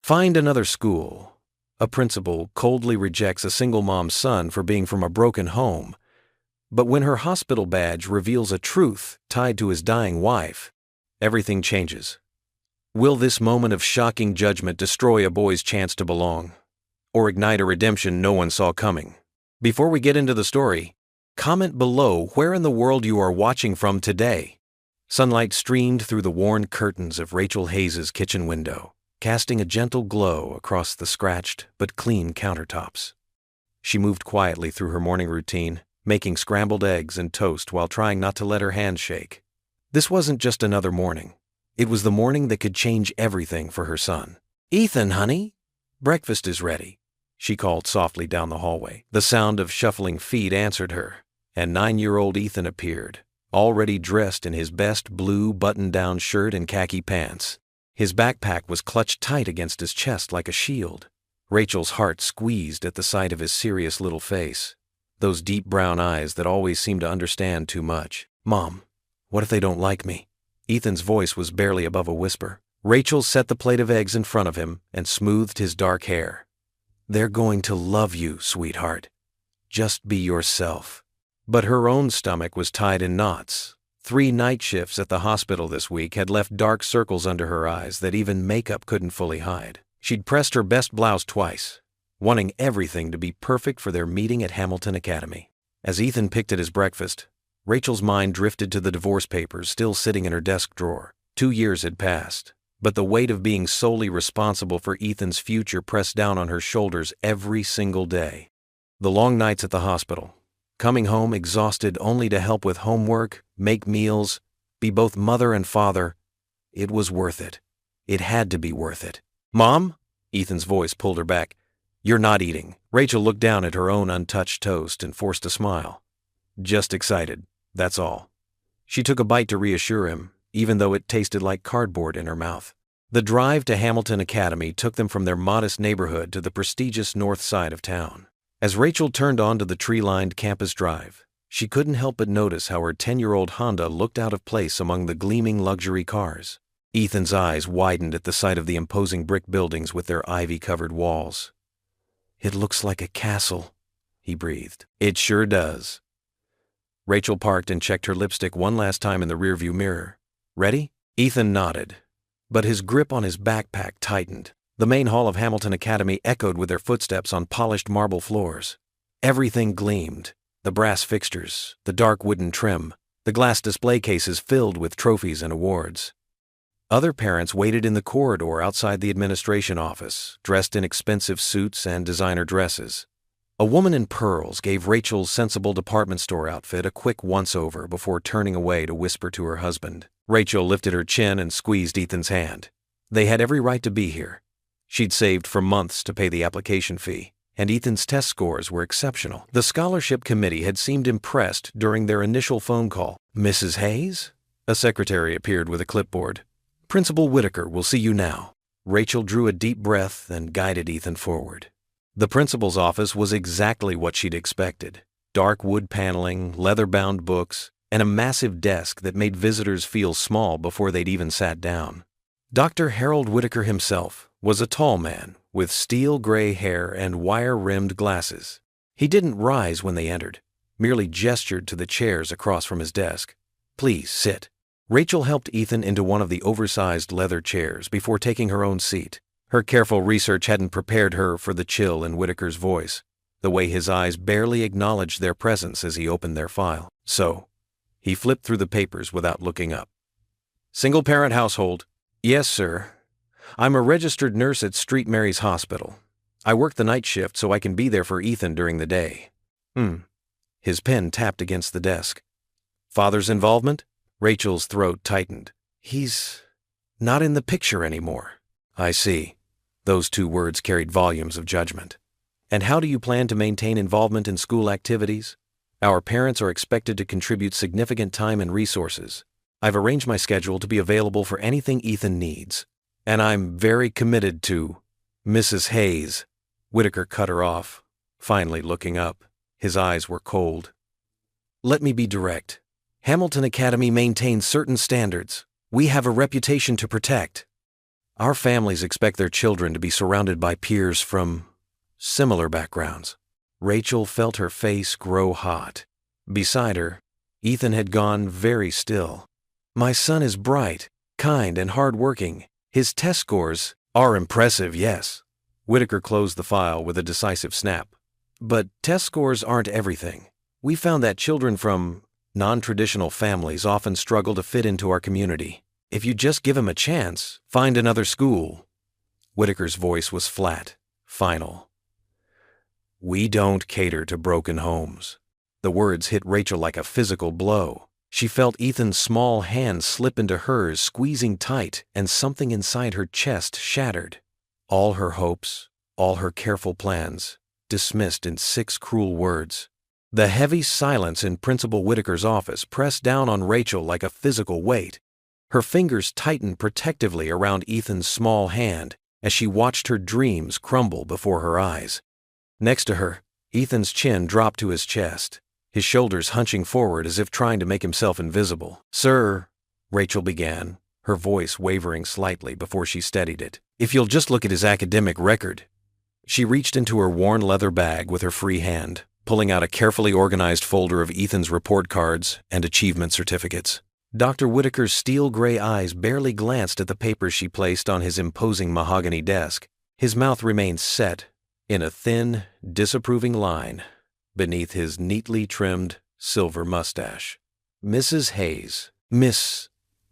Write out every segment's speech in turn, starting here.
Find another school. A principal coldly rejects a single mom's son for being from a broken home. But when her hospital badge reveals a truth tied to his dying wife, everything changes. Will this moment of shocking judgment destroy a boy's chance to belong, or ignite a redemption no one saw coming? Before we get into the story, comment below where in the world you are watching from today. Sunlight streamed through the worn curtains of Rachel Hayes' kitchen window, casting a gentle glow across the scratched but clean countertops. She moved quietly through her morning routine, making scrambled eggs and toast while trying not to let her hands shake. This wasn't just another morning. It was the morning that could change everything for her son. "Ethan, honey, breakfast is ready," she called softly down the hallway. The sound of shuffling feet answered her, and 9-year-old Ethan appeared, already dressed in his best blue button-down shirt and khaki pants. His backpack was clutched tight against his chest like a shield. Rachel's heart squeezed at the sight of his serious little face, those deep brown eyes that always seemed to understand too much. "Mom, what if they don't like me?" Ethan's voice was barely above a whisper. Rachel set the plate of eggs in front of him and smoothed his dark hair. "They're going to love you, sweetheart. Just be yourself." But her own stomach was tied in knots. 3 night shifts at the hospital this week had left dark circles under her eyes that even makeup couldn't fully hide. She'd pressed her best blouse twice, wanting everything to be perfect for their meeting at Hamilton Academy. As Ethan picked at his breakfast, Rachel's mind drifted to the divorce papers still sitting in her desk drawer. 2 years had passed, but the weight of being solely responsible for Ethan's future pressed down on her shoulders every single day. The long nights at the hospital, coming home exhausted only to help with homework, make meals, be both mother and father, it was worth it. It had to be worth it. "Mom?" Ethan's voice pulled her back. "You're not eating." Rachel looked down at her own untouched toast and forced a smile. "Just excited, that's all." She took a bite to reassure him, even though it tasted like cardboard in her mouth. The drive to Hamilton Academy took them from their modest neighborhood to the prestigious north side of town. As Rachel turned onto the tree-lined campus drive, she couldn't help but notice how her 10-year-old Honda looked out of place among the gleaming luxury cars. Ethan's eyes widened at the sight of the imposing brick buildings with their ivy-covered walls. "It looks like a castle," he breathed. "It sure does." Rachel parked and checked her lipstick one last time in the rearview mirror. "Ready?" Ethan nodded, but his grip on his backpack tightened. The main hall of Hamilton Academy echoed with their footsteps on polished marble floors. Everything gleamed: the brass fixtures, the dark wooden trim, the glass display cases filled with trophies and awards. Other parents waited in the corridor outside the administration office, dressed in expensive suits and designer dresses. A woman in pearls gave Rachel's sensible department store outfit a quick once-over before turning away to whisper to her husband. Rachel lifted her chin and squeezed Ethan's hand. They had every right to be here. She'd saved for months to pay the application fee, and Ethan's test scores were exceptional. The scholarship committee had seemed impressed during their initial phone call. "Mrs. Hayes?" A secretary appeared with a clipboard. "Principal Whitaker will see you now." Rachel drew a deep breath and guided Ethan forward. The principal's office was exactly what she'd expected. Dark wood paneling, leather-bound books, and a massive desk that made visitors feel small before they'd even sat down. Dr. Harold Whitaker himself was a tall man with steel gray hair and wire-rimmed glasses. He didn't rise when they entered, merely gestured to the chairs across from his desk. "Please sit." Rachel helped Ethan into one of the oversized leather chairs before taking her own seat. Her careful research hadn't prepared her for the chill in Whitaker's voice, the way his eyes barely acknowledged their presence as he opened their file. So, he flipped through the papers without looking up. "Single-parent household." "Yes, sir. I'm a registered nurse at St. Mary's Hospital. I work the night shift so I can be there for Ethan during the day." His pen tapped against the desk. "Father's involvement?" Rachel's throat tightened. "He's not in the picture anymore." "I see." Those 2 words carried volumes of judgment. "And how do you plan to maintain involvement in school activities?" "Our parents are expected to contribute significant time and resources. I've arranged my schedule to be available for anything Ethan needs. And I'm very committed to—" "Mrs. Hayes." Whitaker cut her off, finally looking up. His eyes were cold. "Let me be direct. Hamilton Academy maintains certain standards. We have a reputation to protect." Our families expect their children to be surrounded by peers from similar backgrounds. Rachel felt her face grow hot. Beside her, Ethan had gone very still. My son is bright, kind, and hard-working. His test scores are impressive, yes. Whitaker closed the file with a decisive snap. But test scores aren't everything. We found that children from non-traditional families often struggle to fit into our community. If you just give him a chance, find another school. Whitaker's voice was flat, final. We don't cater to broken homes. The words hit Rachel like a physical blow. She felt Ethan's small hand slip into hers, squeezing tight, and something inside her chest shattered. All her hopes, all her careful plans, dismissed in 6 cruel words. The heavy silence in Principal Whitaker's office pressed down on Rachel like a physical weight. Her fingers tightened protectively around Ethan's small hand as she watched her dreams crumble before her eyes. Next to her, Ethan's chin dropped to his chest, his shoulders hunching forward as if trying to make himself invisible. Sir, Rachel began, her voice wavering slightly before she steadied it. If you'll just look at his academic record. She reached into her worn leather bag with her free hand, pulling out a carefully organized folder of Ethan's report cards and achievement certificates. Dr. Whitaker's steel-gray eyes barely glanced at the papers she placed on his imposing mahogany desk. His mouth remained set in a thin, disapproving line beneath his neatly trimmed silver mustache. Mrs. Hayes. Miss,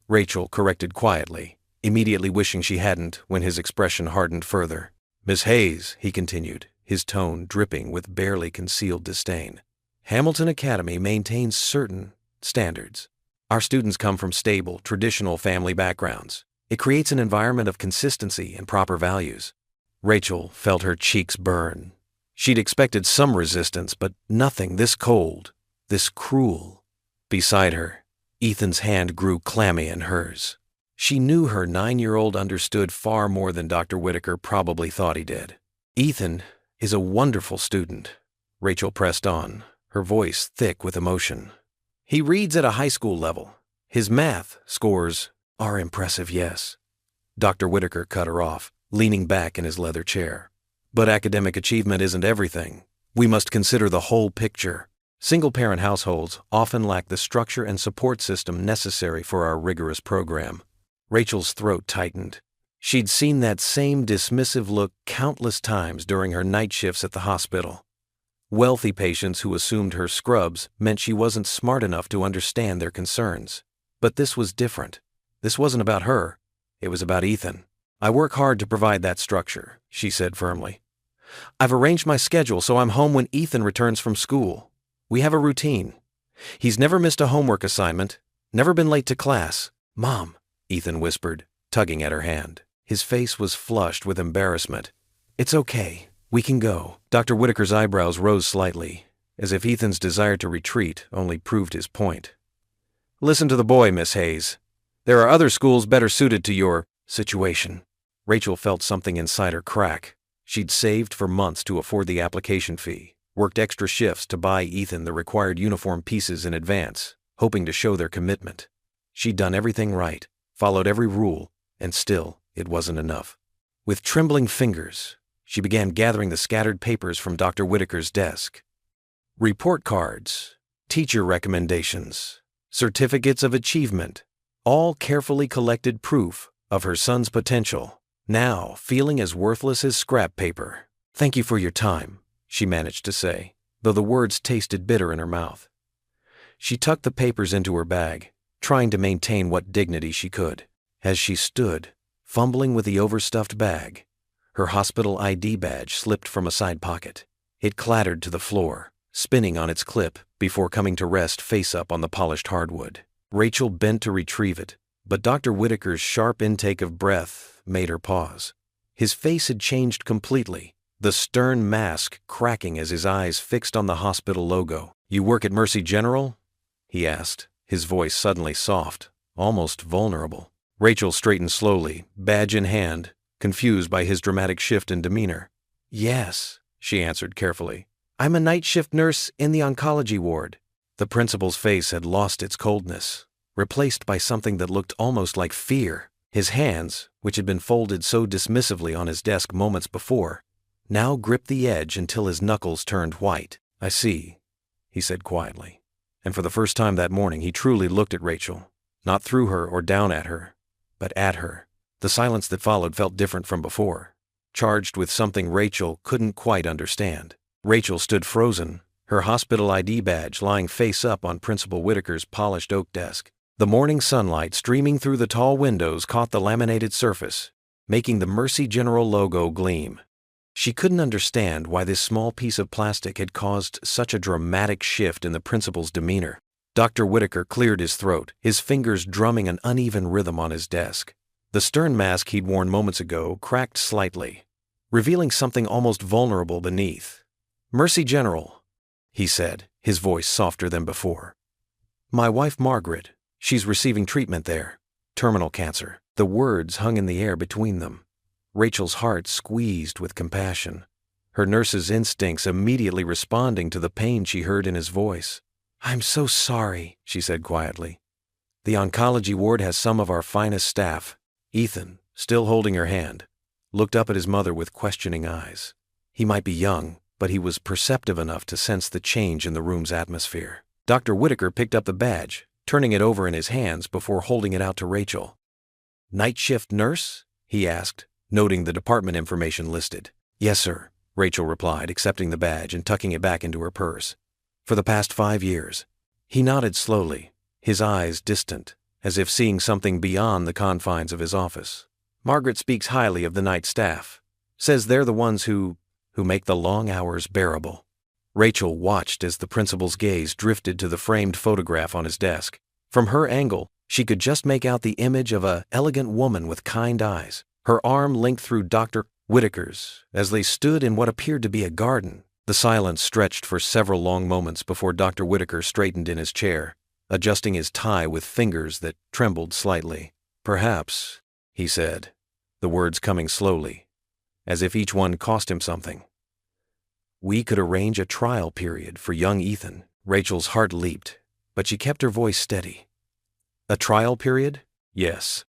Rachel corrected quietly, immediately wishing she hadn't when his expression hardened further. Miss Hayes, he continued, his tone dripping with barely concealed disdain. Hamilton Academy maintains certain standards. Our students come from stable, traditional family backgrounds. It creates an environment of consistency and proper values. Rachel felt her cheeks burn. She'd expected some resistance, but nothing this cold, this cruel. Beside her, Ethan's hand grew clammy in hers. She knew her 9-year-old understood far more than Dr. Whitaker probably thought he did. Ethan is a wonderful student, Rachel pressed on, her voice thick with emotion. He reads at a high school level. His math scores are impressive, yes. Dr. Whitaker cut her off, leaning back in his leather chair. But academic achievement isn't everything. We must consider the whole picture. Single-parent households often lack the structure and support system necessary for our rigorous program. Rachel's throat tightened. She'd seen that same dismissive look countless times during her night shifts at the hospital. Wealthy patients who assumed her scrubs meant she wasn't smart enough to understand their concerns. But this was different. This wasn't about her. It was about Ethan. I work hard to provide that structure, she said firmly. I've arranged my schedule so I'm home when Ethan returns from school. We have a routine. He's never missed a homework assignment, never been late to class. Mom, Ethan whispered, tugging at her hand. His face was flushed with embarrassment. It's okay. We can go. Dr. Whitaker's eyebrows rose slightly, as if Ethan's desire to retreat only proved his point. Listen to the boy, Miss Hayes. There are other schools better suited to your situation. Rachel felt something inside her crack. She'd saved for months to afford the application fee, worked extra shifts to buy Ethan the required uniform pieces in advance, hoping to show their commitment. She'd done everything right, followed every rule, and still it wasn't enough. With trembling fingers, she began gathering the scattered papers from Dr. Whitaker's desk. Report cards, teacher recommendations, certificates of achievement, all carefully collected proof of her son's potential, now feeling as worthless as scrap paper. Thank you for your time, she managed to say, though the words tasted bitter in her mouth. She tucked the papers into her bag, trying to maintain what dignity she could. As she stood, fumbling with the overstuffed bag, her hospital ID badge slipped from a side pocket. It clattered to the floor, spinning on its clip before coming to rest face up on the polished hardwood. Rachel bent to retrieve it, but Dr. Whitaker's sharp intake of breath made her pause. His face had changed completely, the stern mask cracking as his eyes fixed on the hospital logo. You work at Mercy General? He asked, his voice suddenly soft, almost vulnerable. Rachel straightened slowly, badge in hand, confused by his dramatic shift in demeanor. Yes, she answered carefully. I'm a night shift nurse in the oncology ward. The principal's face had lost its coldness, replaced by something that looked almost like fear. His hands, which had been folded so dismissively on his desk moments before, now gripped the edge until his knuckles turned white. "I see," he said quietly. And for the first time that morning he truly looked at Rachel, not through her or down at her, but at her. The silence that followed felt different from before, charged with something Rachel couldn't quite understand. Rachel stood frozen, her hospital ID badge lying face up on Principal Whitaker's polished oak desk. The morning sunlight streaming through the tall windows caught the laminated surface, making the Mercy General logo gleam. She couldn't understand why this small piece of plastic had caused such a dramatic shift in the principal's demeanor. Dr. Whitaker cleared his throat, his fingers drumming an uneven rhythm on his desk. The stern mask he'd worn moments ago cracked slightly, revealing something almost vulnerable beneath. "Mercy General," he said, his voice softer than before. "My wife Margaret, she's receiving treatment there. Terminal cancer." The words hung in the air between them. Rachel's heart squeezed with compassion, her nurse's instincts immediately responding to the pain she heard in his voice. "I'm so sorry," she said quietly. "The oncology ward has some of our finest staff." Ethan, still holding her hand, looked up at his mother with questioning eyes. He might be young, but he was perceptive enough to sense the change in the room's atmosphere. Dr. Whitaker picked up the badge, turning it over in his hands before holding it out to Rachel. "Night shift nurse?" he asked, noting the department information listed. "Yes, sir," Rachel replied, accepting the badge and tucking it back into her purse. "For the past 5 years." He nodded slowly, his eyes distant, as if seeing something beyond the confines of his office. "Margaret speaks highly of the night staff, says they're the ones who make the long hours bearable." Rachel watched as the principal's gaze drifted to the framed photograph on his desk. From her angle, she could just make out the image of an elegant woman with kind eyes, her arm linked through Dr. Whitaker's as they stood in what appeared to be a garden. The silence stretched for several long moments before Dr. Whitaker straightened in his chair, adjusting his tie with fingers that trembled slightly. "Perhaps," he said, the words coming slowly, as if each one cost him something, "we could arrange a trial period for young Ethan." Rachel's heart leaped, but she kept her voice steady. "A trial period?" "Yes."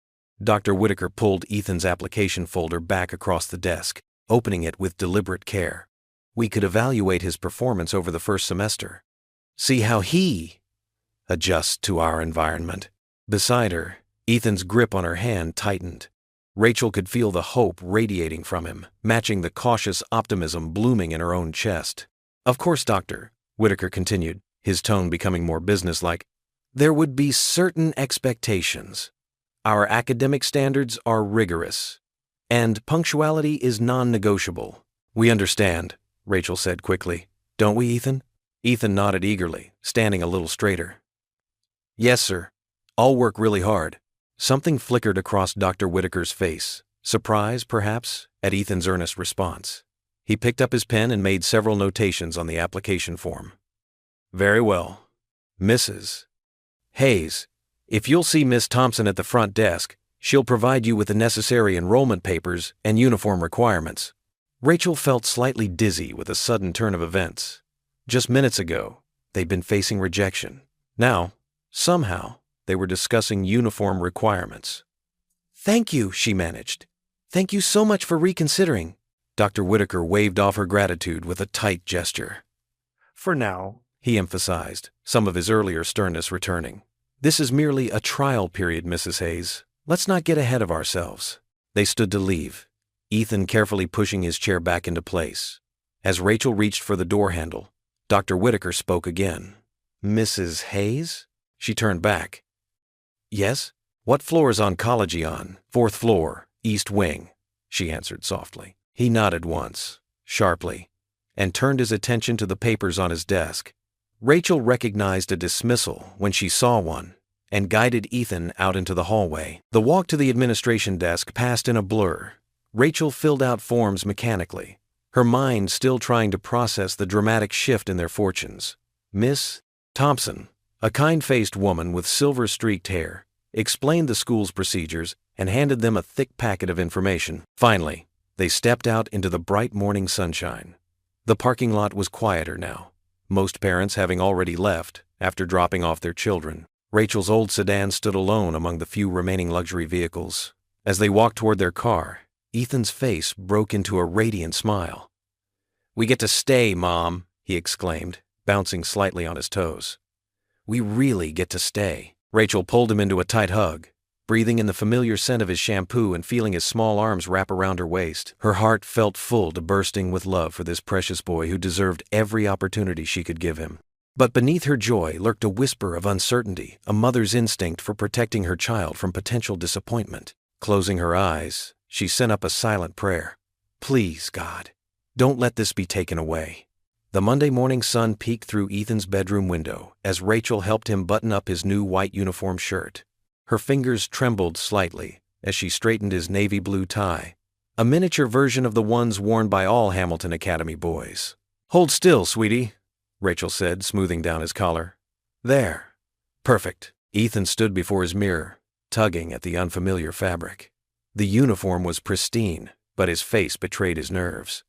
Dr. Whitaker pulled Ethan's application folder back across the desk, opening it with deliberate care. "We could evaluate his performance over the first semester. See how he adjusts to our environment." Beside her, Ethan's grip on her hand tightened. Rachel could feel the hope radiating from him, matching the cautious optimism blooming in her own chest. "Of course, Doctor," Whitaker continued, his tone becoming more businesslike, "there would be certain expectations. Our academic standards are rigorous, and punctuality is non-negotiable." "We understand," Rachel said quickly. "Don't we, Ethan?" Ethan nodded eagerly, standing a little straighter. "Yes, sir. I'll work really hard." Something flickered across Dr. Whitaker's face, surprise, perhaps, at Ethan's earnest response. He picked up his pen and made several notations on the application form. "Very well. Mrs. Hayes, if you'll see Miss Thompson at the front desk, she'll provide you with the necessary enrollment papers and uniform requirements." Rachel felt slightly dizzy with a sudden turn of events. Just minutes ago, they'd been facing rejection. Now, somehow, they were discussing uniform requirements. "Thank you," she managed. "Thank you so much for reconsidering." Dr. Whitaker waved off her gratitude with a tight gesture. "For now," he emphasized, some of his earlier sternness returning. "This is merely a trial period, Mrs. Hayes. Let's not get ahead of ourselves." They stood to leave, Ethan carefully pushing his chair back into place. As Rachel reached for the door handle, Dr. Whitaker spoke again. "Mrs. Hayes?" She turned back. "Yes? What floor is oncology on?" "4th floor, East Wing," she answered softly. He nodded once, sharply, and turned his attention to the papers on his desk. Rachel recognized a dismissal when she saw one, and guided Ethan out into the hallway. The walk to the administration desk passed in a blur. Rachel filled out forms mechanically, her mind still trying to process the dramatic shift in their fortunes. Miss Thompson, a kind-faced woman with silver-streaked hair, explained the school's procedures and handed them a thick packet of information. Finally, they stepped out into the bright morning sunshine. The parking lot was quieter now, most parents having already left after dropping off their children. Rachel's old sedan stood alone among the few remaining luxury vehicles. As they walked toward their car, Ethan's face broke into a radiant smile. "We get to stay, Mom," he exclaimed, bouncing slightly on his toes. "We really get to stay." Rachel pulled him into a tight hug, breathing in the familiar scent of his shampoo and feeling his small arms wrap around her waist. Her heart felt full to bursting with love for this precious boy who deserved every opportunity she could give him. But beneath her joy lurked a whisper of uncertainty, a mother's instinct for protecting her child from potential disappointment. Closing her eyes, she sent up a silent prayer. "Please, God, don't let this be taken away." The Monday morning sun peeked through Ethan's bedroom window as Rachel helped him button up his new white uniform shirt. Her fingers trembled slightly as she straightened his navy blue tie, a miniature version of the ones worn by all Hamilton Academy boys. "Hold still, sweetie," Rachel said, smoothing down his collar. "There. Perfect." Ethan stood before his mirror, tugging at the unfamiliar fabric. The uniform was pristine, but his face betrayed his nerves.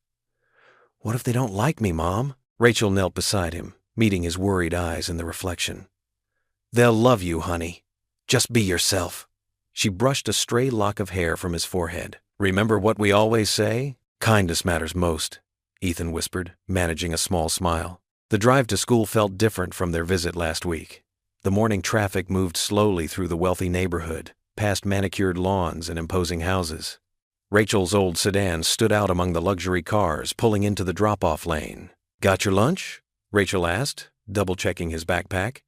"What if they don't like me, Mom?" Rachel knelt beside him, meeting his worried eyes in the reflection. "They'll love you, honey. Just be yourself." She brushed a stray lock of hair from his forehead. "Remember what we always say? Kindness matters most," Ethan whispered, managing a small smile. The drive to school felt different from their visit last week. The morning traffic moved slowly through the wealthy neighborhood, past manicured lawns and imposing houses. Rachel's old sedan stood out among the luxury cars, pulling into the drop-off lane. "Got your lunch?" Rachel asked, double-checking his backpack.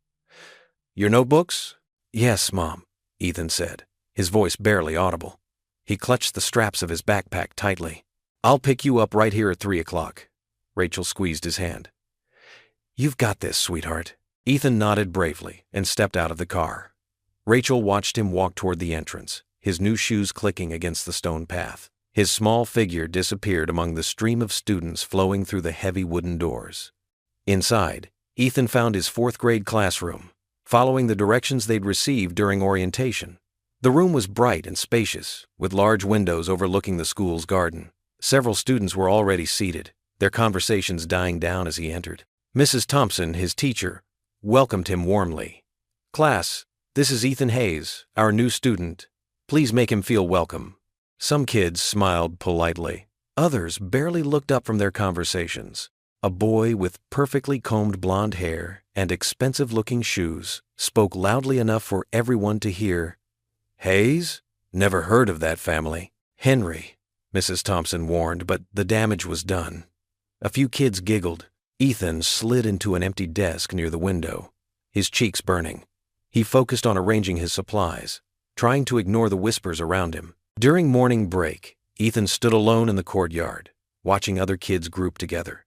"Your notebooks?" "Yes, Mom," Ethan said, his voice barely audible. He clutched the straps of his backpack tightly. "I'll pick you up right here at 3 o'clock. Rachel squeezed his hand. "You've got this, sweetheart." Ethan nodded bravely and stepped out of the car. Rachel watched him walk toward the entrance, his new shoes clicking against the stone path. His small figure disappeared among the stream of students flowing through the heavy wooden doors. Inside, Ethan found his fourth-grade classroom, following the directions they'd received during orientation. The room was bright and spacious, with large windows overlooking the school's garden. Several students were already seated, their conversations dying down as he entered. Mrs. Thompson, his teacher, welcomed him warmly. "Class, this is Ethan Hayes, our new student. Please make him feel welcome." Some kids smiled politely. Others barely looked up from their conversations. A boy with perfectly combed blonde hair and expensive-looking shoes spoke loudly enough for everyone to hear. "Hayes? Never heard of that family." "Henry," Mrs. Thompson warned, but the damage was done. A few kids giggled. Ethan slid into an empty desk near the window, his cheeks burning. He focused on arranging his supplies, trying to ignore the whispers around him. During morning break, Ethan stood alone in the courtyard, watching other kids group together.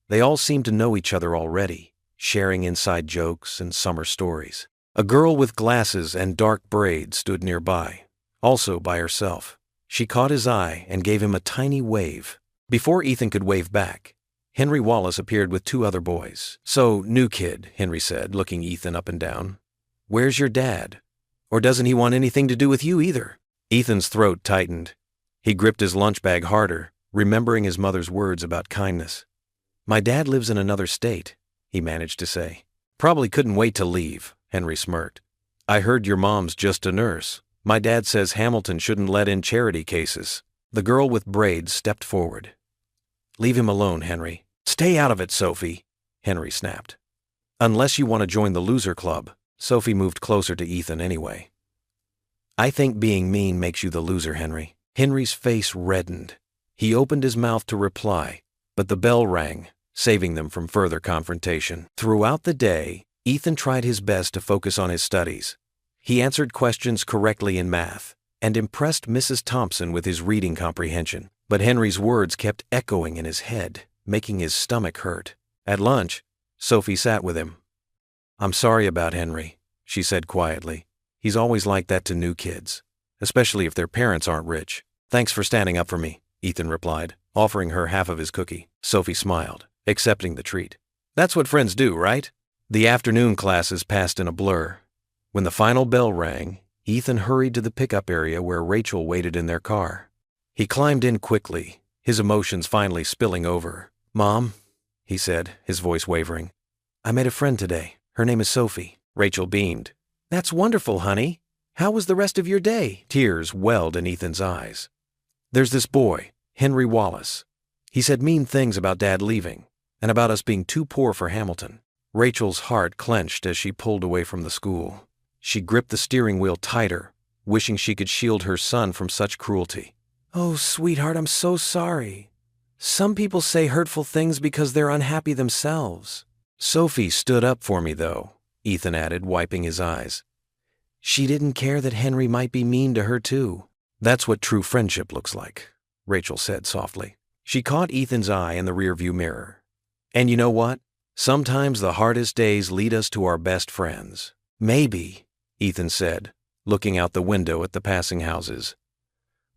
They all seemed to know each other already, sharing inside jokes and summer stories. A girl with glasses and dark braids stood nearby, also by herself. She caught his eye and gave him a tiny wave. Before Ethan could wave back, Henry Wallace appeared with two other boys. "So, new kid," Henry said, looking Ethan up and down. "Where's your dad? Or doesn't he want anything to do with you either?" Ethan's throat tightened. He gripped his lunch bag harder, remembering his mother's words about kindness. "My dad lives in another state," he managed to say. "Probably couldn't wait to leave," Henry smirked. "I heard your mom's just a nurse. My dad says Hamilton shouldn't let in charity cases." The girl with braids stepped forward. "Leave him alone, Henry." "Stay out of it, Sophie," Henry snapped. "Unless you want to join the loser club." Sophie moved closer to Ethan anyway. "I think being mean makes you the loser, Henry." Henry's face reddened. He opened his mouth to reply, but the bell rang, saving them from further confrontation. Throughout the day, Ethan tried his best to focus on his studies. He answered questions correctly in math and impressed Mrs. Thompson with his reading comprehension. But Henry's words kept echoing in his head, making his stomach hurt. At lunch, Sophie sat with him. "I'm sorry about Henry," she said quietly. "He's always like that to new kids, especially if their parents aren't rich." "Thanks for standing up for me," Ethan replied, offering her half of his cookie. Sophie smiled, accepting the treat. "That's what friends do, right?" The afternoon classes passed in a blur. When the final bell rang, Ethan hurried to the pickup area where Rachel waited in their car. He climbed in quickly, his emotions finally spilling over. "Mom," he said, his voice wavering, "I made a friend today. Her name is Sophie." Rachel beamed. "That's wonderful, honey." How was the rest of your day? Tears welled in Ethan's eyes. There's this boy, Henry Wallace. He said mean things about Dad leaving, and about us being too poor for Hamilton. Rachel's heart clenched as she pulled away from the school. She gripped the steering wheel tighter, wishing she could shield her son from such cruelty. Oh, sweetheart, I'm so sorry. Some people say hurtful things because they're unhappy themselves. Sophie stood up for me, though, Ethan added, wiping his eyes. She didn't care that Henry might be mean to her, too. That's what true friendship looks like, Rachel said softly. She caught Ethan's eye in the rearview mirror. And you know what? Sometimes the hardest days lead us to our best friends. Maybe, Ethan said, looking out the window at the passing houses.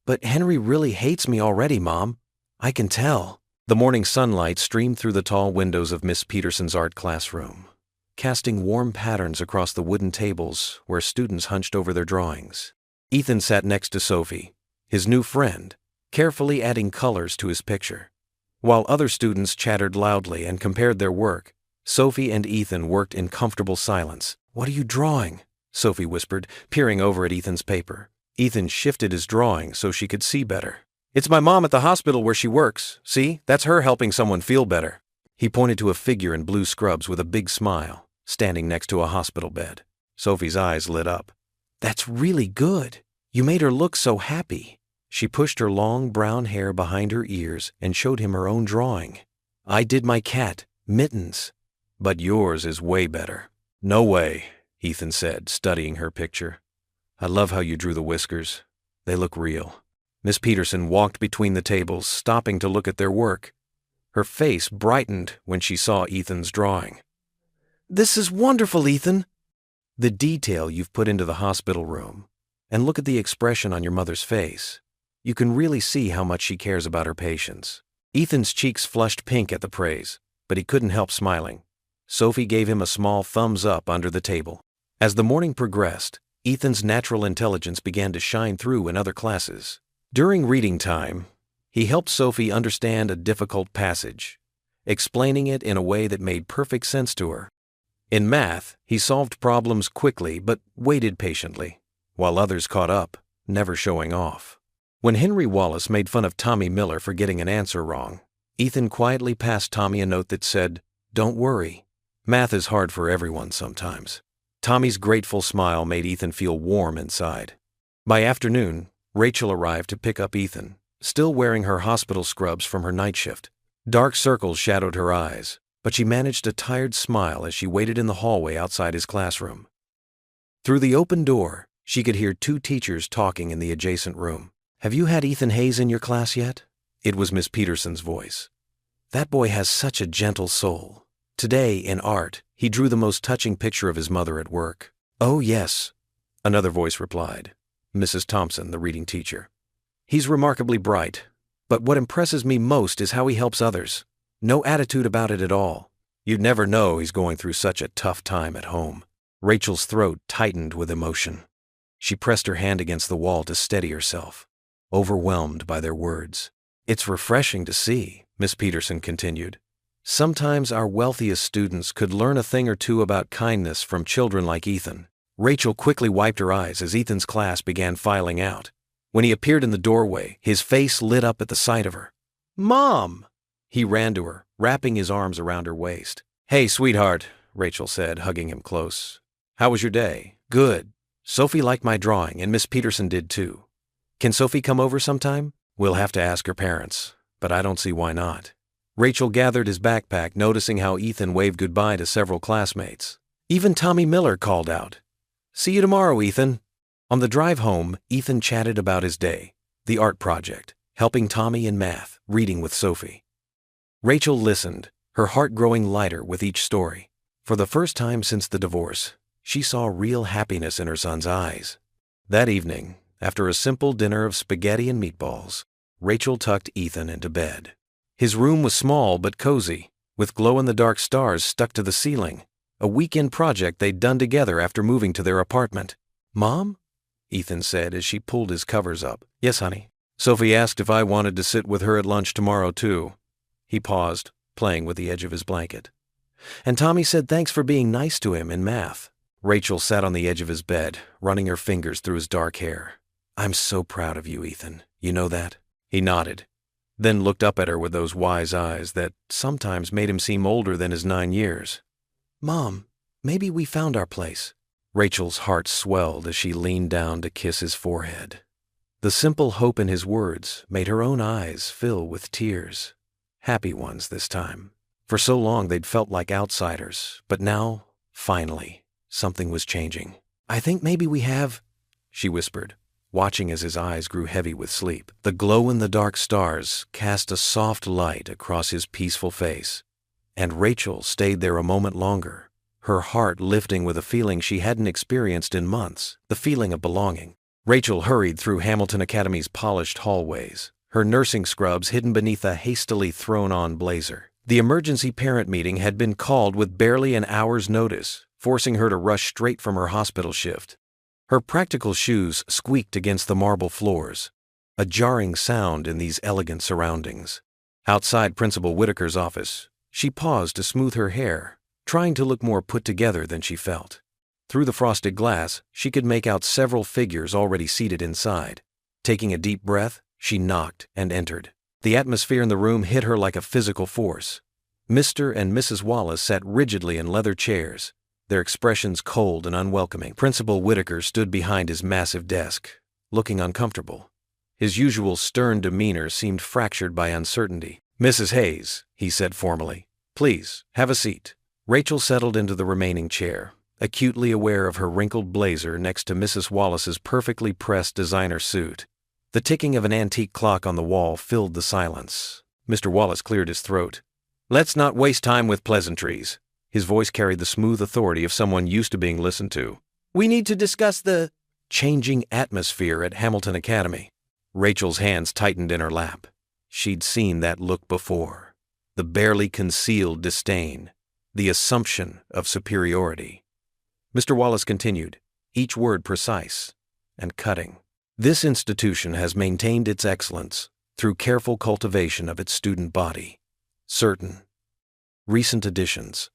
But Henry really hates me already, Mom. I can tell. The morning sunlight streamed through the tall windows of Miss Peterson's art classroom, casting warm patterns across the wooden tables where students hunched over their drawings. Ethan sat next to Sophie, his new friend, carefully adding colors to his picture. While other students chattered loudly and compared their work, Sophie and Ethan worked in comfortable silence. What are you drawing? Sophie whispered, peering over at Ethan's paper. Ethan shifted his drawing so she could see better. It's my mom at the hospital where she works. See, that's her helping someone feel better. He pointed to a figure in blue scrubs with a big smile, standing next to a hospital bed. Sophie's eyes lit up. That's really good. You made her look so happy. She pushed her long brown hair behind her ears and showed him her own drawing. I did my cat, Mittens. But yours is way better. No way, Ethan said, studying her picture. I love how you drew the whiskers. They look real. Miss Peterson walked between the tables, stopping to look at their work. Her face brightened when she saw Ethan's drawing. This is wonderful, Ethan. The detail you've put into the hospital room, and look at the expression on your mother's face. You can really see how much she cares about her patients. Ethan's cheeks flushed pink at the praise, but he couldn't help smiling. Sophie gave him a small thumbs up under the table. As the morning progressed, Ethan's natural intelligence began to shine through in other classes. During reading time, he helped Sophie understand a difficult passage, explaining it in a way that made perfect sense to her. In math, he solved problems quickly but waited patiently, while others caught up, never showing off. When Henry Wallace made fun of Tommy Miller for getting an answer wrong, Ethan quietly passed Tommy a note that said, "Don't worry. Math is hard for everyone sometimes." Tommy's grateful smile made Ethan feel warm inside. By afternoon, Rachel arrived to pick up Ethan, still wearing her hospital scrubs from her night shift. Dark circles shadowed her eyes, but she managed a tired smile as she waited in the hallway outside his classroom. Through the open door, she could hear two teachers talking in the adjacent room. Have you had Ethan Hayes in your class yet? It was Miss Peterson's voice. That boy has such a gentle soul. Today, in art, he drew the most touching picture of his mother at work. Oh, yes, another voice replied. Mrs. Thompson, the reading teacher. He's remarkably bright, but what impresses me most is how he helps others. No attitude about it at all. You'd never know he's going through such a tough time at home. Rachel's throat tightened with emotion. She pressed her hand against the wall to steady herself, overwhelmed by their words. It's refreshing to see, Miss Peterson continued. Sometimes our wealthiest students could learn a thing or two about kindness from children like Ethan. Rachel quickly wiped her eyes as Ethan's class began filing out. When he appeared in the doorway, his face lit up at the sight of her. Mom! He ran to her, wrapping his arms around her waist. Hey, sweetheart, Rachel said, hugging him close. How was your day? Good. Sophie liked my drawing, and Miss Peterson did too. Can Sophie come over sometime? We'll have to ask her parents, but I don't see why not. Rachel gathered his backpack, noticing how Ethan waved goodbye to several classmates. Even Tommy Miller called out. See you tomorrow, Ethan. On the drive home, Ethan chatted about his day, the art project, helping Tommy in math, reading with Sophie. Rachel listened, her heart growing lighter with each story. For the first time since the divorce, she saw real happiness in her son's eyes. That evening, after a simple dinner of spaghetti and meatballs, Rachel tucked Ethan into bed. His room was small but cozy, with glow-in-the-dark stars stuck to the ceiling, a weekend project they'd done together after moving to their apartment. Mom? Ethan said as she pulled his covers up. Yes, honey. Sophie asked if I wanted to sit with her at lunch tomorrow, too. He paused, playing with the edge of his blanket. And Tommy said thanks for being nice to him in math. Rachel sat on the edge of his bed, running her fingers through his dark hair. "I'm so proud of you, Ethan. You know that?" He nodded, then looked up at her with those wise eyes that sometimes made him seem older than his 9 years. "Mom, maybe we found our place." Rachel's heart swelled as she leaned down to kiss his forehead. The simple hope in his words made her own eyes fill with tears. Happy ones this time. For so long they'd felt like outsiders, but now, finally, something was changing. "I think maybe we have," she whispered, watching as his eyes grew heavy with sleep. The glow-in-the-dark stars cast a soft light across his peaceful face, and Rachel stayed there a moment longer, her heart lifting with a feeling she hadn't experienced in months, the feeling of belonging. Rachel hurried through Hamilton Academy's polished hallways, her nursing scrubs hidden beneath a hastily thrown-on blazer. The emergency parent meeting had been called with barely an hour's notice, forcing her to rush straight from her hospital shift. Her practical shoes squeaked against the marble floors, a jarring sound in these elegant surroundings. Outside Principal Whitaker's office, she paused to smooth her hair, trying to look more put together than she felt. Through the frosted glass, she could make out several figures already seated inside. Taking a deep breath, she knocked and entered. The atmosphere in the room hit her like a physical force. Mr. and Mrs. Wallace sat rigidly in leather chairs, their expressions cold and unwelcoming. Principal Whitaker stood behind his massive desk, looking uncomfortable. His usual stern demeanor seemed fractured by uncertainty. "Mrs. Hayes," he said formally, "please, have a seat." Rachel settled into the remaining chair, acutely aware of her wrinkled blazer next to Mrs. Wallace's perfectly pressed designer suit. The ticking of an antique clock on the wall filled the silence. Mr. Wallace cleared his throat. "Let's not waste time with pleasantries." His voice carried the smooth authority of someone used to being listened to. "We need to discuss the changing atmosphere at Hamilton Academy." Rachel's hands tightened in her lap. She'd seen that look before. The barely concealed disdain, the assumption of superiority. Mr. Wallace continued, each word precise and cutting. "This institution has maintained its excellence through careful cultivation of its student body. Certain recent additions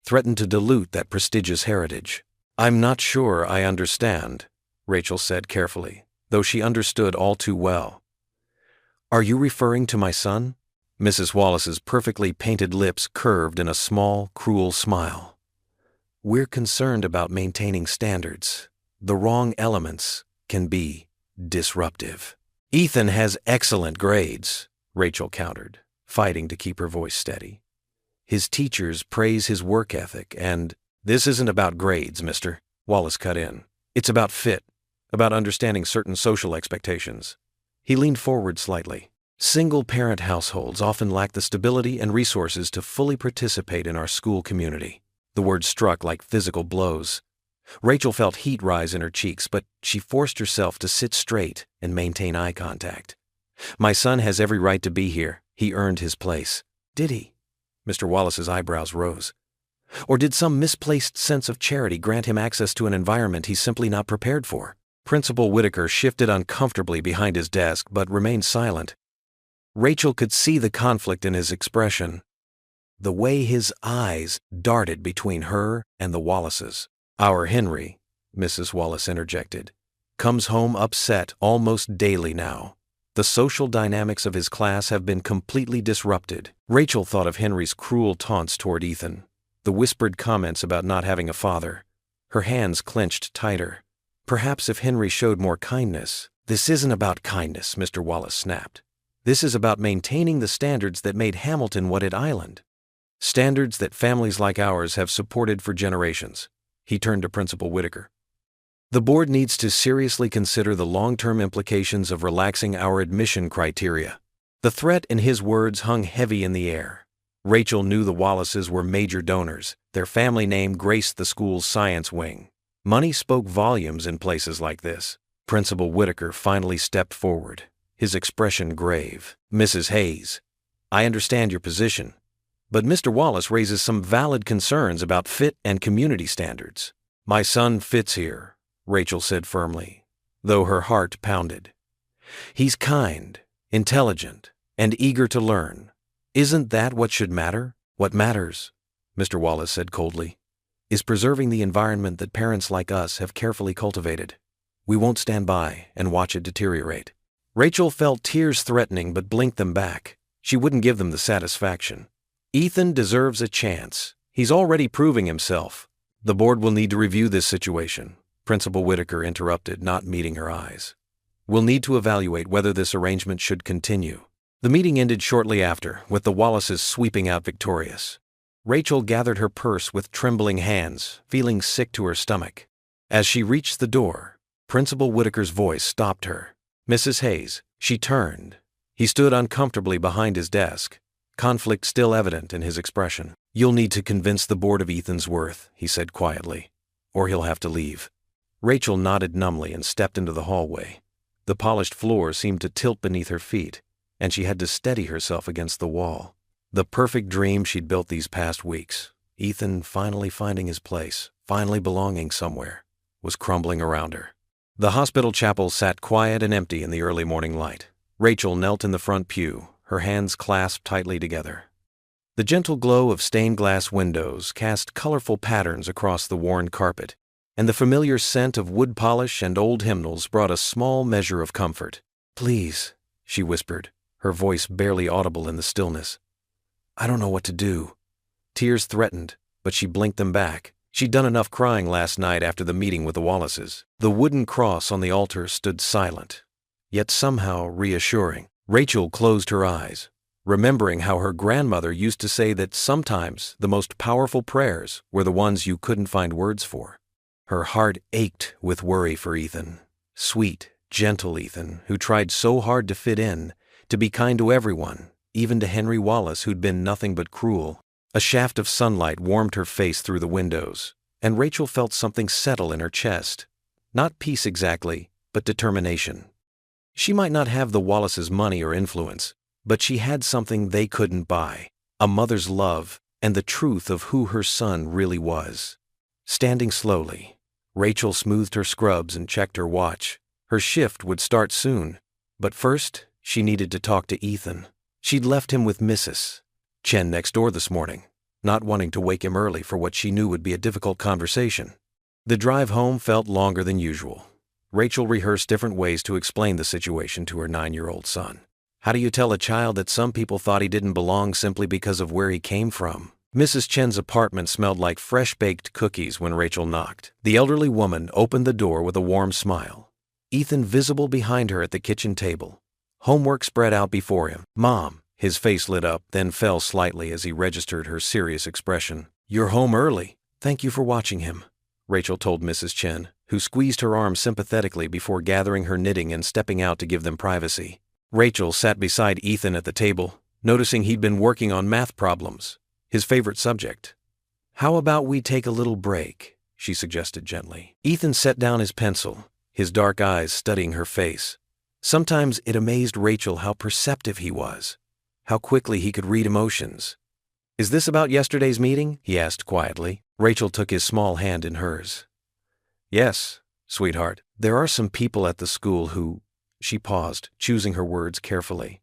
threaten to dilute that prestigious heritage." "I'm not sure I understand," Rachel said carefully, though she understood all too well. "Are you referring to my son?" Mrs. Wallace's perfectly painted lips curved in a small, cruel smile. "We're concerned about maintaining standards. The wrong elements can be disruptive." "Ethan has excellent grades," Rachel countered, fighting to keep her voice steady. "His teachers praise his work ethic, and—" "This isn't about grades, mister," Wallace cut in. "It's about fit, about understanding certain social expectations." He leaned forward slightly. "Single-parent households often lack the stability and resources to fully participate in our school community." The words struck like physical blows. Rachel felt heat rise in her cheeks, but she forced herself to sit straight and maintain eye contact. "My son has every right to be here. He earned his place." "Did he?" Mr. Wallace's eyebrows rose. "Or did some misplaced sense of charity grant him access to an environment he's simply not prepared for?" Principal Whitaker shifted uncomfortably behind his desk but remained silent. Rachel could see the conflict in his expression, the way his eyes darted between her and the Wallaces. "Our Henry," Mrs. Wallace interjected, "comes home upset almost daily now. The social dynamics of his class have been completely disrupted." Rachel thought of Henry's cruel taunts toward Ethan, the whispered comments about not having a father. Her hands clenched tighter. Perhaps if Henry showed more kindness. "This isn't about kindness," Mr. Wallace snapped. "This is about maintaining the standards that made Hamilton what it island. Standards that families like ours have supported for generations." He turned to Principal Whitaker. "The board needs to seriously consider the long-term implications of relaxing our admission criteria." The threat in his words hung heavy in the air. Rachel knew the Wallaces were major donors. Their family name graced the school's science wing. Money spoke volumes in places like this. Principal Whitaker finally stepped forward, his expression grave. "Mrs. Hayes, I understand your position, but Mr. Wallace raises some valid concerns about fit and community standards." "My son fits here," Rachel said firmly, though her heart pounded. "He's kind, intelligent, and eager to learn. Isn't that what should matter?" "What matters," Mr. Wallace said coldly, is preserving the environment that parents like us have carefully cultivated. We won't stand by and watch it deteriorate." Rachel felt tears threatening but blinked them back. She wouldn't give them the satisfaction. Ethan deserves a chance. He's already proving himself. "The board will need to review this situation," Principal Whitaker interrupted, not meeting her eyes. "We'll need to evaluate whether this arrangement should continue." The meeting ended shortly after, with the Wallaces sweeping out victorious. Rachel gathered her purse with trembling hands, feeling sick to her stomach. As she reached the door, Principal Whitaker's voice stopped her. "Mrs. Hayes." She turned. He stood uncomfortably behind his desk, conflict still evident in his expression. "You'll need to convince the board of Ethan's worth," he said quietly, "or he'll have to leave." Rachel nodded numbly and stepped into the hallway. The polished floor seemed to tilt beneath her feet, and she had to steady herself against the wall. The perfect dream she'd built these past weeks, Ethan finally finding his place, finally belonging somewhere, was crumbling around her. The hospital chapel sat quiet and empty in the early morning light. Rachel knelt in the front pew, her hands clasped tightly together. The gentle glow of stained glass windows cast colorful patterns across the worn carpet, and the familiar scent of wood polish and old hymnals brought a small measure of comfort. "Please," she whispered, her voice barely audible in the stillness. "I don't know what to do." Tears threatened, but she blinked them back. She'd done enough crying last night after the meeting with the Wallaces. The wooden cross on the altar stood silent, yet somehow reassuring. Rachel closed her eyes, remembering how her grandmother used to say that sometimes the most powerful prayers were the ones you couldn't find words for. Her heart ached with worry for Ethan. Sweet, gentle Ethan, who tried so hard to fit in, to be kind to everyone, even to Henry Wallace, who'd been nothing but cruel. A shaft of sunlight warmed her face through the windows, and Rachel felt something settle in her chest. Not peace exactly, but determination. She might not have the Wallaces' money or influence, but she had something they couldn't buy: a mother's love and the truth of who her son really was. Standing slowly, Rachel smoothed her scrubs and checked her watch. Her shift would start soon, but first she needed to talk to Ethan. She'd left him with Mrs. Chen next door this morning, not wanting to wake him early for what she knew would be a difficult conversation. The drive home felt longer than usual. Rachel rehearsed different ways to explain the situation to her 9-year-old son. How do you tell a child that some people thought he didn't belong simply because of where he came from? Mrs. Chen's apartment smelled like fresh-baked cookies when Rachel knocked. The elderly woman opened the door with a warm smile, Ethan visible behind her at the kitchen table. Homework spread out before him. "Mom." His face lit up, then fell slightly as he registered her serious expression. "You're home early. Thank you for watching him," Rachel told Mrs. Chen, who squeezed her arm sympathetically before gathering her knitting and stepping out to give them privacy. Rachel sat beside Ethan at the table, noticing he'd been working on math problems, his favorite subject. "How about we take a little break?" she suggested gently. Ethan set down his pencil, his dark eyes studying her face. Sometimes it amazed Rachel how perceptive he was, how quickly he could read emotions. "Is this about yesterday's meeting?" he asked quietly. Rachel took his small hand in hers. "Yes, sweetheart. There are some people at the school who—" she paused, choosing her words carefully,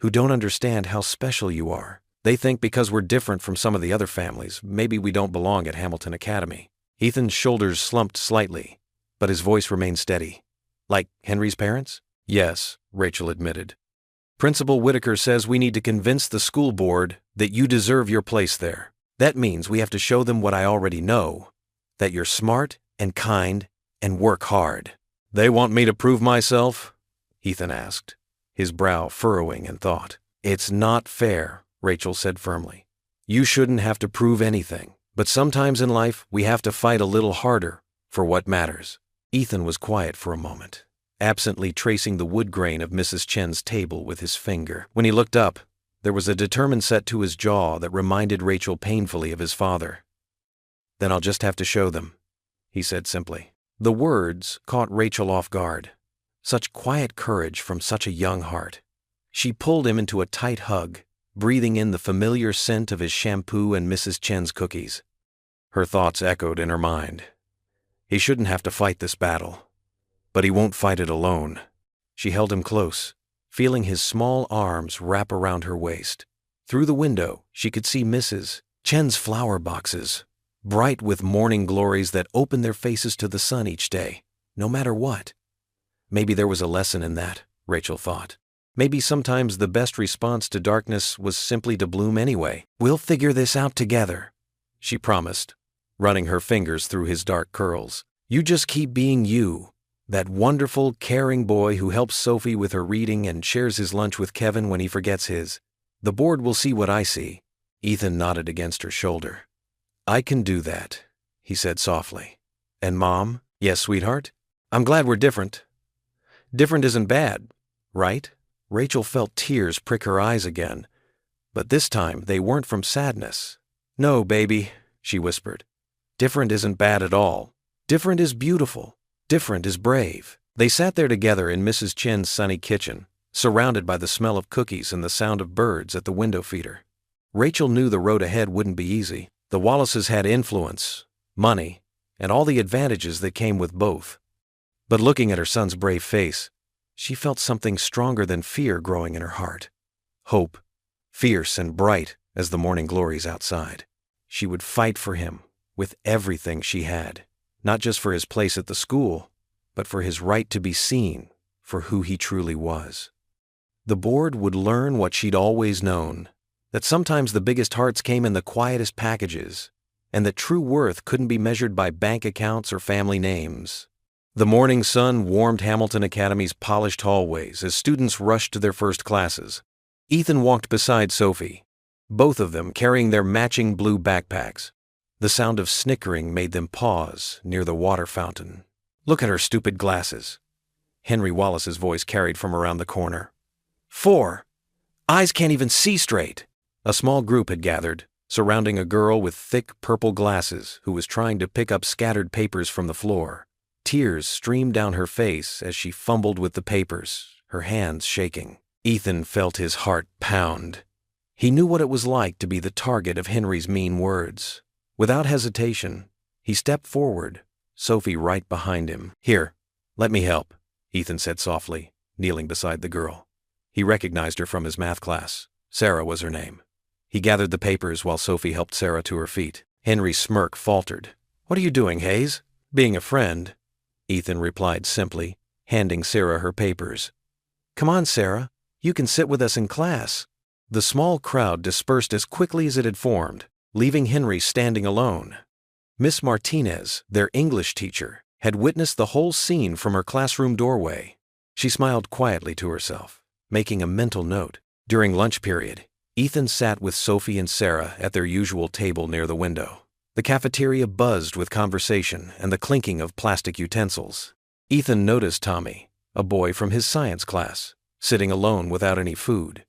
"who don't understand how special you are. They think because we're different from some of the other families, maybe we don't belong at Hamilton Academy." Ethan's shoulders slumped slightly, but his voice remained steady. "Like Henry's parents?" "Yes," Rachel admitted. "Principal Whitaker says we need to convince the school board that you deserve your place there. That means we have to show them what I already know, that you're smart and kind and work hard." "They want me to prove myself?" Ethan asked, his brow furrowing in thought. "It's not fair," Rachel said firmly. "You shouldn't have to prove anything, but sometimes in life we have to fight a little harder for what matters." Ethan was quiet for a moment, absently tracing the wood grain of Mrs. Chen's table with his finger. When he looked up, there was a determined set to his jaw that reminded Rachel painfully of his father. "Then I'll just have to show them," he said simply. The words caught Rachel off guard. Such quiet courage from such a young heart. She pulled him into a tight hug, breathing in the familiar scent of his shampoo and Mrs. Chen's cookies. Her thoughts echoed in her mind. He shouldn't have to fight this battle, but he won't fight it alone. She held him close, feeling his small arms wrap around her waist. Through the window, she could see Mrs. Chen's flower boxes, bright with morning glories that opened their faces to the sun each day, no matter what. Maybe there was a lesson in that, Rachel thought. Maybe sometimes the best response to darkness was simply to bloom anyway. "We'll figure this out together," she promised, running her fingers through his dark curls. "You just keep being you, that wonderful, caring boy who helps Sophie with her reading and shares his lunch with Kevin when he forgets his. The board will see what I see." Ethan nodded against her shoulder. "I can do that," he said softly. "And Mom?" "Yes, sweetheart? I'm glad we're different. Different isn't bad, right?" Rachel felt tears prick her eyes again, but this time they weren't from sadness. "No, baby," she whispered. "Different isn't bad at all. Different is beautiful. Different is brave." They sat there together in Mrs. Chen's sunny kitchen, surrounded by the smell of cookies and the sound of birds at the window feeder. Rachel knew the road ahead wouldn't be easy. The Wallaces had influence, money, and all the advantages that came with both. But looking at her son's brave face, she felt something stronger than fear growing in her heart. Hope, fierce and bright as the morning glories outside. She would fight for him with everything she had, not just for his place at the school, but for his right to be seen for who he truly was. The board would learn what she'd always known, that sometimes the biggest hearts came in the quietest packages, and that true worth couldn't be measured by bank accounts or family names. The morning sun warmed Hamilton Academy's polished hallways as students rushed to their first classes. Ethan walked beside Sophie, both of them carrying their matching blue backpacks. The sound of snickering made them pause near the water fountain. "Look at her stupid glasses," Henry Wallace's voice carried from around the corner. "4. Eyes can't even see straight." A small group had gathered, surrounding a girl with thick purple glasses who was trying to pick up scattered papers from the floor. Tears streamed down her face as she fumbled with the papers, her hands shaking. Ethan felt his heart pound. He knew what it was like to be the target of Henry's mean words. Without hesitation, he stepped forward, Sophie right behind him. "Here, let me help," Ethan said softly, kneeling beside the girl. He recognized her from his math class. Sarah was her name. He gathered the papers while Sophie helped Sarah to her feet. Henry's smirk faltered. "What are you doing, Hayes?" "Being a friend," Ethan replied simply, handing Sarah her papers. "Come on, Sarah. You can sit with us in class." The small crowd dispersed as quickly as it had formed, leaving Henry standing alone. Miss Martinez, their English teacher, had witnessed the whole scene from her classroom doorway. She smiled quietly to herself, making a mental note. During lunch period, Ethan sat with Sophie and Sarah at their usual table near the window. The cafeteria buzzed with conversation and the clinking of plastic utensils. Ethan noticed Tommy, a boy from his science class, sitting alone without any food.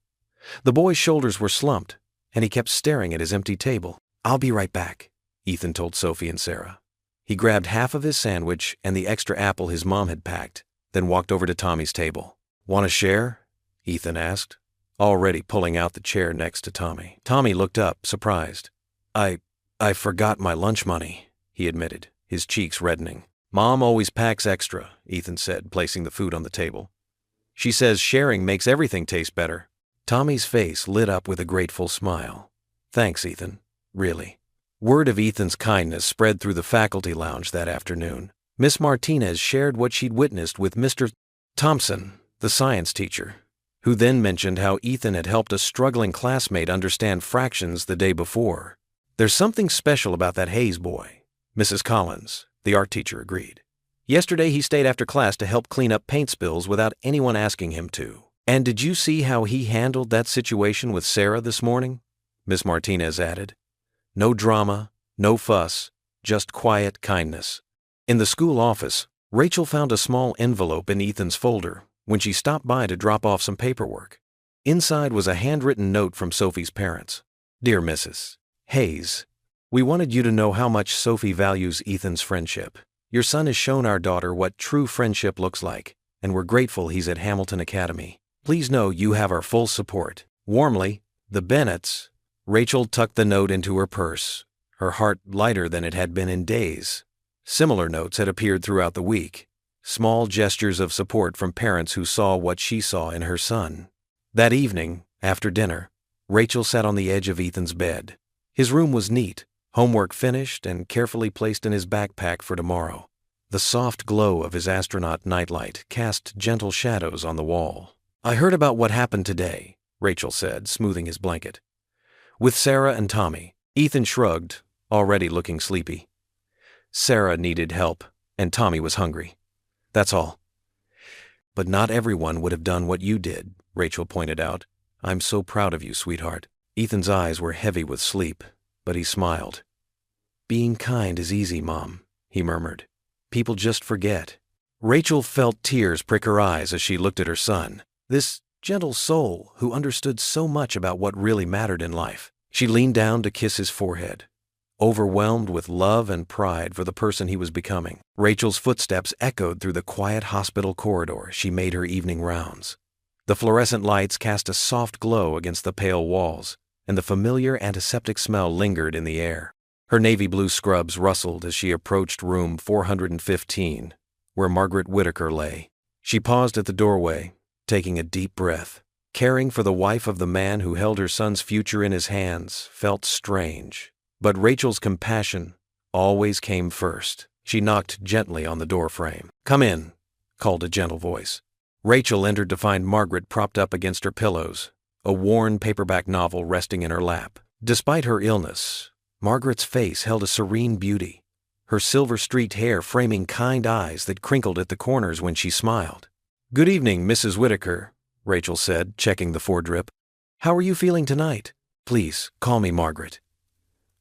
The boy's shoulders were slumped, and he kept staring at his empty table. "I'll be right back," Ethan told Sophie and Sarah. He grabbed half of his sandwich and the extra apple his mom had packed, then walked over to Tommy's table. "Want to share?" Ethan asked, already pulling out the chair next to Tommy. Tommy looked up, surprised. I forgot my lunch money," he admitted, his cheeks reddening. "Mom always packs extra," Ethan said, placing the food on the table. "She says sharing makes everything taste better." Tommy's face lit up with a grateful smile. "Thanks, Ethan. Really." Word of Ethan's kindness spread through the faculty lounge that afternoon. Miss Martinez shared what she'd witnessed with Mr. Thompson, the science teacher, who then mentioned how Ethan had helped a struggling classmate understand fractions the day before. "There's something special about that Hayes boy," Mrs. Collins, the art teacher, agreed. "Yesterday he stayed after class to help clean up paint spills without anyone asking him to." "And did you see how he handled that situation with Sarah this morning?" Miss Martinez added. "No drama, no fuss, just quiet kindness." In the school office, Rachel found a small envelope in Ethan's folder when she stopped by to drop off some paperwork. Inside was a handwritten note from Sophie's parents. "Dear Mrs. Hayes, we wanted you to know how much Sophie values Ethan's friendship. Your son has shown our daughter what true friendship looks like, and we're grateful he's at Hamilton Academy. Please know you have our full support. Warmly, the Bennetts." Rachel tucked the note into her purse, her heart lighter than it had been in days. Similar notes had appeared throughout the week, small gestures of support from parents who saw what she saw in her son. That evening, after dinner, Rachel sat on the edge of Ethan's bed. His room was neat, Homework finished and carefully placed in his backpack for tomorrow. The soft glow of his astronaut nightlight cast gentle shadows on the wall. "I heard about what happened today," Rachel said, smoothing his blanket. "With Sarah and Tommy." Ethan shrugged, already looking sleepy. Sarah needed help, and Tommy was hungry. That's all. "But not everyone would have done what you did," Rachel pointed out. "I'm so proud of you, sweetheart." Ethan's eyes were heavy with sleep, but he smiled. "Being kind is easy, Mom," he murmured. "People just forget." Rachel felt tears prick her eyes as she looked at her son, this gentle soul who understood so much about what really mattered in life. She leaned down to kiss his forehead, overwhelmed with love and pride for the person he was becoming. Rachel's footsteps echoed through the quiet hospital corridor as she made her evening rounds. The fluorescent lights cast a soft glow against the pale walls, and the familiar antiseptic smell lingered in the air. Her navy blue scrubs rustled as she approached room 415, where Margaret Whitaker lay. She paused at the doorway, taking a deep breath. Caring for the wife of the man who held her son's future in his hands felt strange. But Rachel's compassion always came first. She knocked gently on the doorframe. "Come in," called a gentle voice. Rachel entered to find Margaret propped up against her pillows, a worn paperback novel resting in her lap. Despite her illness, Margaret's face held a serene beauty, her silver-streaked hair framing kind eyes that crinkled at the corners when she smiled. "Good evening, Mrs. Whitaker," Rachel said, checking the foredrip. "How are you feeling tonight? Please, call me Margaret."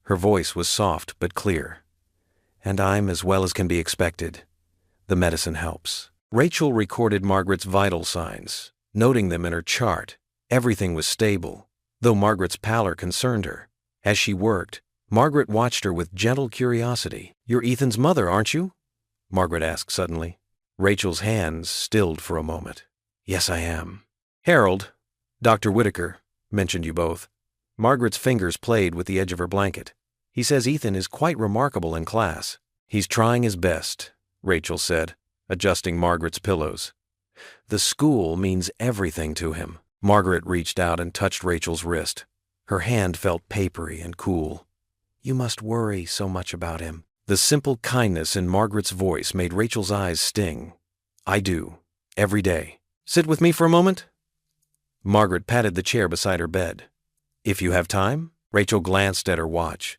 Her voice was soft but clear. "And I'm as well as can be expected. The medicine helps." Rachel recorded Margaret's vital signs, noting them in her chart. Everything was stable, though Margaret's pallor concerned her. As she worked, Margaret watched her with gentle curiosity. "You're Ethan's mother, aren't you?" Margaret asked suddenly. Rachel's hands stilled for a moment. "Yes, I am." "Harold, Dr. Whitaker, mentioned you both." Margaret's fingers played with the edge of her blanket. "He says Ethan is quite remarkable in class." "He's trying his best," Rachel said, adjusting Margaret's pillows. "The school means everything to him." Margaret reached out and touched Rachel's wrist. Her hand felt papery and cool. "You must worry so much about him." The simple kindness in Margaret's voice made Rachel's eyes sting. "I do, every day. Sit with me for a moment?" Margaret patted the chair beside her bed. "If you have time?" Rachel glanced at her watch.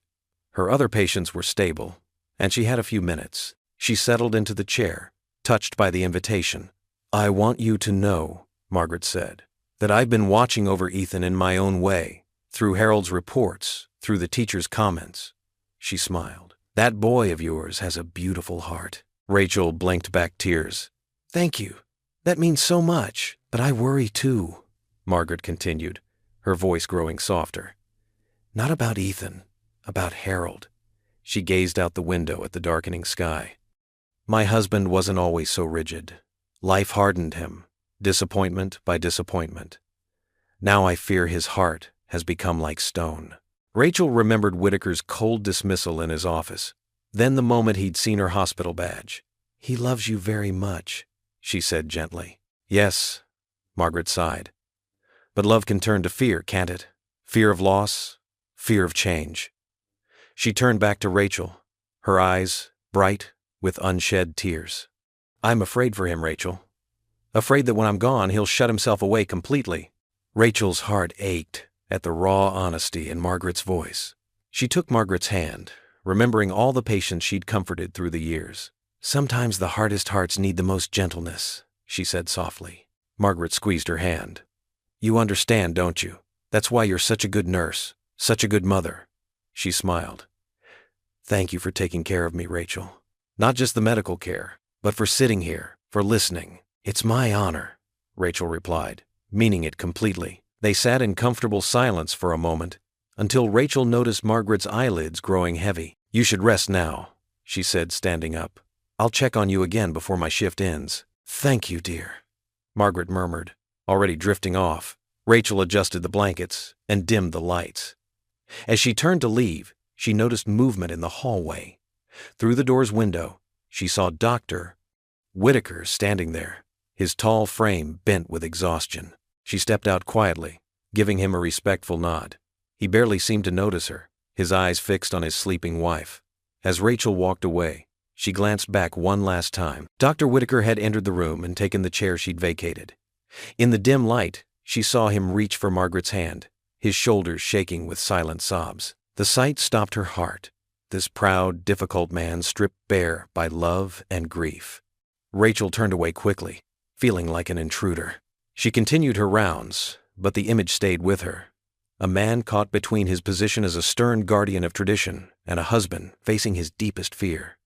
Her other patients were stable, and she had a few minutes. She settled into the chair, touched by the invitation. "I want you to know," Margaret said, "that I've been watching over Ethan in my own way, through Harold's reports, through the teacher's comments." She smiled. "That boy of yours has a beautiful heart." Rachel blinked back tears. "Thank you. That means so much. But I worry too," Margaret continued, her voice growing softer. "Not about Ethan, about Harold." She gazed out the window at the darkening sky. "My husband wasn't always so rigid. Life hardened him, disappointment by disappointment. Now I fear his heart has become like stone." Rachel remembered Whitaker's cold dismissal in his office, then the moment he'd seen her hospital badge. "He loves you very much," she said gently. "Yes," Margaret sighed. "But love can turn to fear, can't it? Fear of loss, fear of change." She turned back to Rachel, her eyes bright with unshed tears. "I'm afraid for him, Rachel. Afraid that when I'm gone, he'll shut himself away completely." Rachel's heart ached at the raw honesty in Margaret's voice. She took Margaret's hand, remembering all the patients she'd comforted through the years. "Sometimes the hardest hearts need the most gentleness," she said softly. Margaret squeezed her hand. "You understand, don't you? That's why you're such a good nurse, such a good mother." She smiled. "Thank you for taking care of me, Rachel. Not just the medical care, but for sitting here, for listening." "It's my honor," Rachel replied, meaning it completely. They sat in comfortable silence for a moment, until Rachel noticed Margaret's eyelids growing heavy. "You should rest now," she said, standing up. "I'll check on you again before my shift ends." "Thank you, dear," Margaret murmured, already drifting off. Rachel adjusted the blankets and dimmed the lights. As she turned to leave, she noticed movement in the hallway. Through the door's window, she saw Dr. Whitaker standing there, his tall frame bent with exhaustion. She stepped out quietly, giving him a respectful nod. He barely seemed to notice her, his eyes fixed on his sleeping wife. As Rachel walked away, she glanced back one last time. Dr. Whitaker had entered the room and taken the chair she'd vacated. In the dim light, she saw him reach for Margaret's hand, his shoulders shaking with silent sobs. The sight stopped her heart. This proud, difficult man stripped bare by love and grief. Rachel turned away quickly, feeling like an intruder. She continued her rounds, but the image stayed with her. A man caught between his position as a stern guardian of tradition and a husband facing his deepest fear.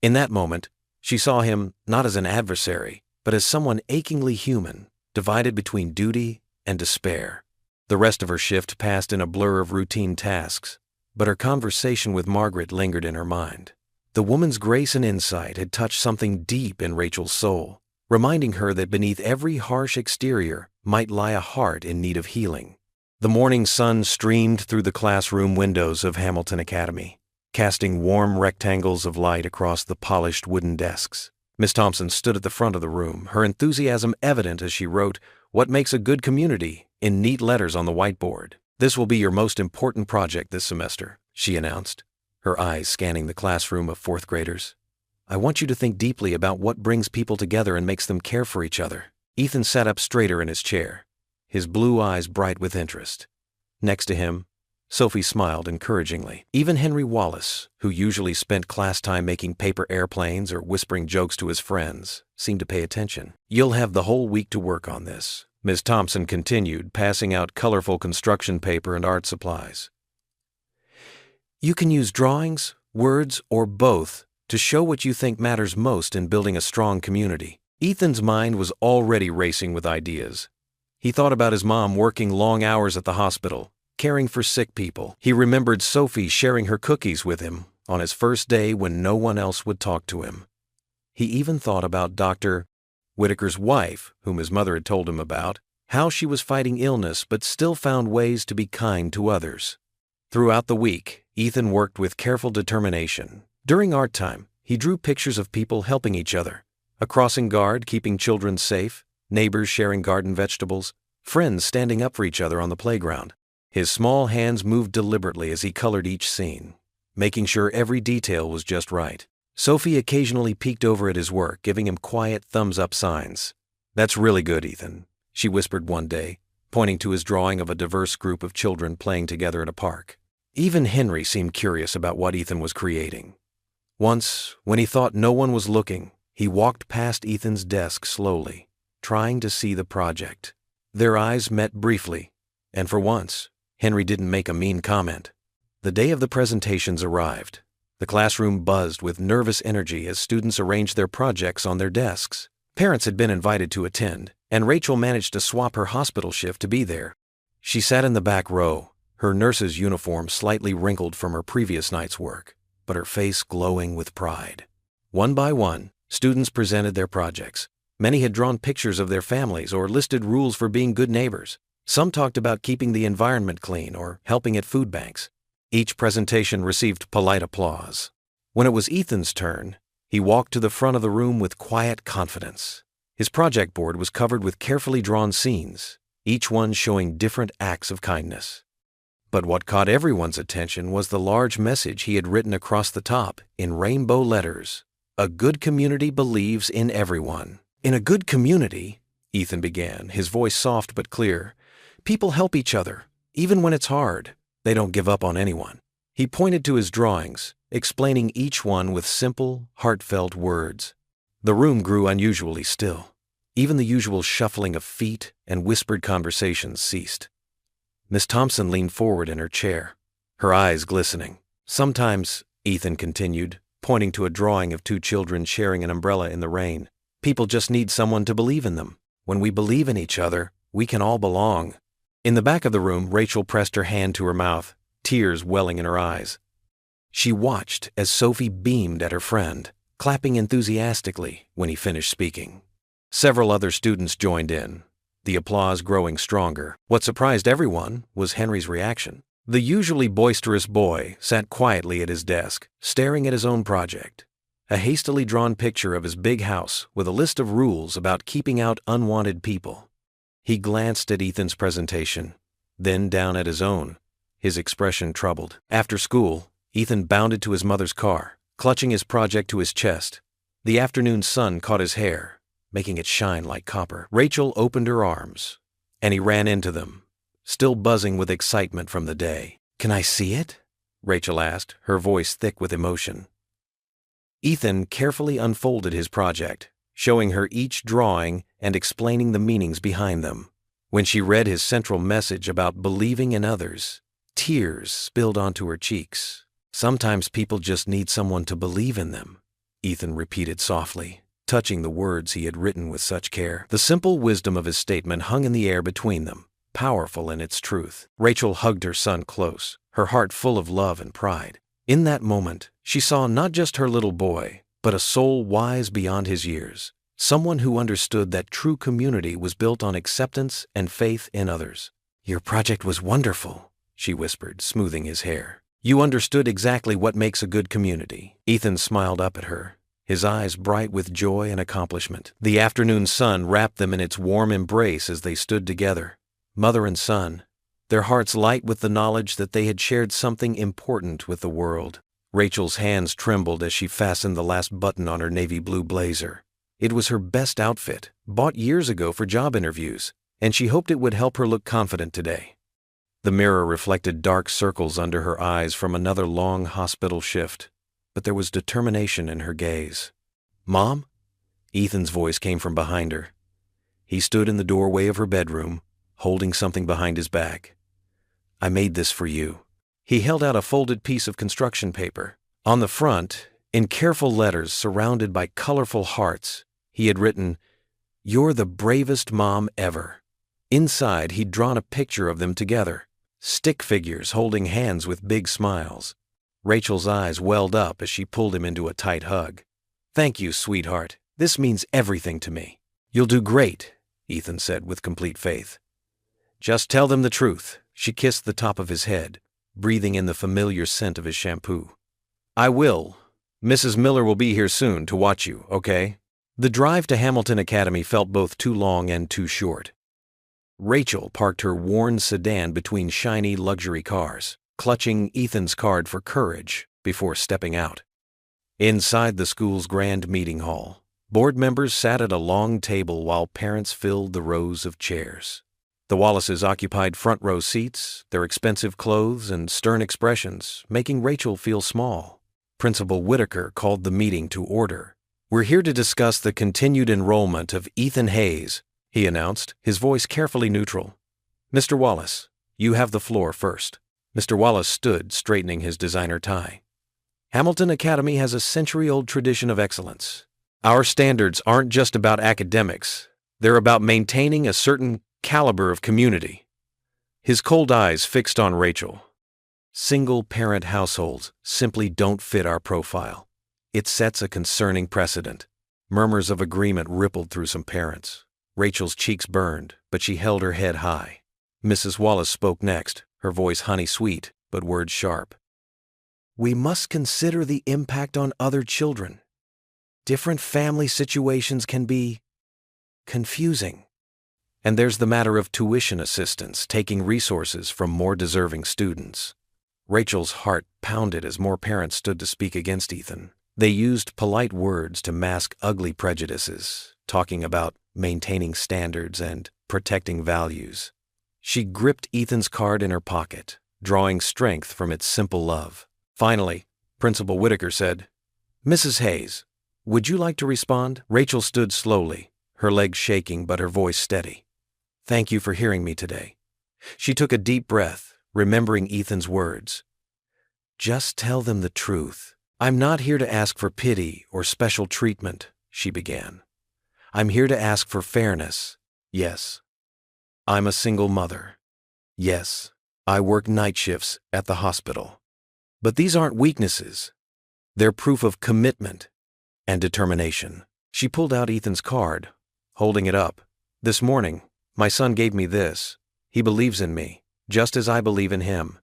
In that moment, she saw him not as an adversary, but as someone achingly human, divided between duty and despair. The rest of her shift passed in a blur of routine tasks, but her conversation with Margaret lingered in her mind. The woman's grace and insight had touched something deep in Rachel's soul, reminding her that beneath every harsh exterior might lie a heart in need of healing. The morning sun streamed through the classroom windows of Hamilton Academy, casting warm rectangles of light across the polished wooden desks. Miss Thompson stood at the front of the room, her enthusiasm evident as she wrote, "What makes a good community?" in neat letters on the whiteboard. "This will be your most important project this semester," she announced, her eyes scanning the classroom of fourth graders. "I want you to think deeply about what brings people together and makes them care for each other." Ethan sat up straighter in his chair, his blue eyes bright with interest. Next to him, Sophie smiled encouragingly. Even Henry Wallace, who usually spent class time making paper airplanes or whispering jokes to his friends, seemed to pay attention. "You'll have the whole week to work on this," Ms. Thompson continued, passing out colorful construction paper and art supplies. "You can use drawings, words, or both to show what you think matters most in building a strong community." Ethan's mind was already racing with ideas. He thought about his mom working long hours at the hospital, caring for sick people. He remembered Sophie sharing her cookies with him on his first day when no one else would talk to him. He even thought about Dr. Whitaker's wife, whom his mother had told him about, how she was fighting illness but still found ways to be kind to others. Throughout the week, Ethan worked with careful determination. During art time, he drew pictures of people helping each other, a crossing guard keeping children safe, neighbors sharing garden vegetables, friends standing up for each other on the playground. His small hands moved deliberately as he colored each scene, making sure every detail was just right. Sophie occasionally peeked over at his work, giving him quiet thumbs-up signs. "That's really good, Ethan," she whispered one day, pointing to his drawing of a diverse group of children playing together at a park. Even Henry seemed curious about what Ethan was creating. Once, when he thought no one was looking, he walked past Ethan's desk slowly, trying to see the project. Their eyes met briefly, and for once, Henry didn't make a mean comment. The day of the presentations arrived. The classroom buzzed with nervous energy as students arranged their projects on their desks. Parents had been invited to attend, and Rachel managed to swap her hospital shift to be there. She sat in the back row, her nurse's uniform slightly wrinkled from her previous night's work, but her face glowing with pride. One by one, students presented their projects. Many had drawn pictures of their families or listed rules for being good neighbors. Some talked about keeping the environment clean or helping at food banks. Each presentation received polite applause. When it was Ethan's turn, he walked to the front of the room with quiet confidence. His project board was covered with carefully drawn scenes, each one showing different acts of kindness. But what caught everyone's attention was the large message he had written across the top in rainbow letters. "A good community believes in everyone." "In a good community," Ethan began, his voice soft but clear, "people help each other, even when it's hard. They don't give up on anyone." He pointed to his drawings, explaining each one with simple, heartfelt words. The room grew unusually still. Even the usual shuffling of feet and whispered conversations ceased. Miss Thompson leaned forward in her chair, her eyes glistening. "Sometimes," Ethan continued, pointing to a drawing of two children sharing an umbrella in the rain, "people just need someone to believe in them. When we believe in each other, we can all belong." In the back of the room, Rachel pressed her hand to her mouth, tears welling in her eyes. She watched as Sophie beamed at her friend, clapping enthusiastically when he finished speaking. Several other students joined in, the applause growing stronger. What surprised everyone was Henry's reaction. The usually boisterous boy sat quietly at his desk, staring at his own project, a hastily drawn picture of his big house with a list of rules about keeping out unwanted people. He glanced at Ethan's presentation, then down at his own, his expression troubled. After school, Ethan bounded to his mother's car, clutching his project to his chest. The afternoon sun caught his hair, making it shine like copper. Rachel opened her arms, and he ran into them, still buzzing with excitement from the day. "Can I see it?" Rachel asked, her voice thick with emotion. Ethan carefully unfolded his project, showing her each drawing and explaining the meanings behind them. When she read his central message about believing in others, tears spilled onto her cheeks. "Sometimes people just need someone to believe in them," Ethan repeated softly, touching the words he had written with such care. The simple wisdom of his statement hung in the air between them, powerful in its truth. Rachel hugged her son close, her heart full of love and pride. In that moment, she saw not just her little boy, but a soul wise beyond his years, someone who understood that true community was built on acceptance and faith in others. "Your project was wonderful," she whispered, smoothing his hair. "You understood exactly what makes a good community." Ethan smiled up at her, his eyes bright with joy and accomplishment. The afternoon sun wrapped them in its warm embrace as they stood together, mother and son, their hearts light with the knowledge that they had shared something important with the world. Rachel's hands trembled as she fastened the last button on her navy blue blazer. It was her best outfit, bought years ago for job interviews, and she hoped it would help her look confident today. The mirror reflected dark circles under her eyes from another long hospital shift, but there was determination in her gaze. "Mom?" Ethan's voice came from behind her. He stood in the doorway of her bedroom, holding something behind his back. "I made this for you." He held out a folded piece of construction paper. On the front, in careful letters surrounded by colorful hearts, he had written, "You're the bravest mom ever." Inside, he'd drawn a picture of them together, stick figures holding hands with big smiles. Rachel's eyes welled up as she pulled him into a tight hug. "Thank you, sweetheart. This means everything to me." "You'll do great," Ethan said with complete faith. "Just tell them the truth." She kissed the top of his head, breathing in the familiar scent of his shampoo. "I will. Mrs. Miller will be here soon to watch you, okay?" The drive to Hamilton Academy felt both too long and too short. Rachel parked her worn sedan between shiny luxury cars, clutching Ethan's card for courage before stepping out. Inside the school's grand meeting hall, board members sat at a long table while parents filled the rows of chairs. The Wallaces occupied front row seats, their expensive clothes and stern expressions making Rachel feel small. Principal Whitaker called the meeting to order. "We're here to discuss the continued enrollment of Ethan Hayes," he announced, his voice carefully neutral. "Mr. Wallace, you have the floor first." Mr. Wallace stood, straightening his designer tie. "Hamilton Academy has a century-old tradition of excellence. Our standards aren't just about academics. They're about maintaining a certain caliber of community." His cold eyes fixed on Rachel. "Single-parent households simply don't fit our profile. It sets a concerning precedent." Murmurs of agreement rippled through some parents. Rachel's cheeks burned, but she held her head high. Mrs. Wallace spoke next, her voice honey-sweet, but words sharp. "We must consider the impact on other children. Different family situations can be confusing. And there's the matter of tuition assistance, taking resources from more deserving students." Rachel's heart pounded as more parents stood to speak against Ethan. They used polite words to mask ugly prejudices, talking about maintaining standards and protecting values. She gripped Ethan's card in her pocket, drawing strength from its simple love. Finally, Principal Whitaker said, "Mrs. Hayes, would you like to respond?" Rachel stood slowly, her legs shaking but her voice steady. "Thank you for hearing me today." She took a deep breath, remembering Ethan's words. "Just tell them the truth. I'm not here to ask for pity or special treatment," she began. "I'm here to ask for fairness. Yes, I'm a single mother. Yes, I work night shifts at the hospital. But these aren't weaknesses. They're proof of commitment and determination." She pulled out Ethan's card, holding it up. "This morning, my son gave me this. He believes in me, just as I believe in him.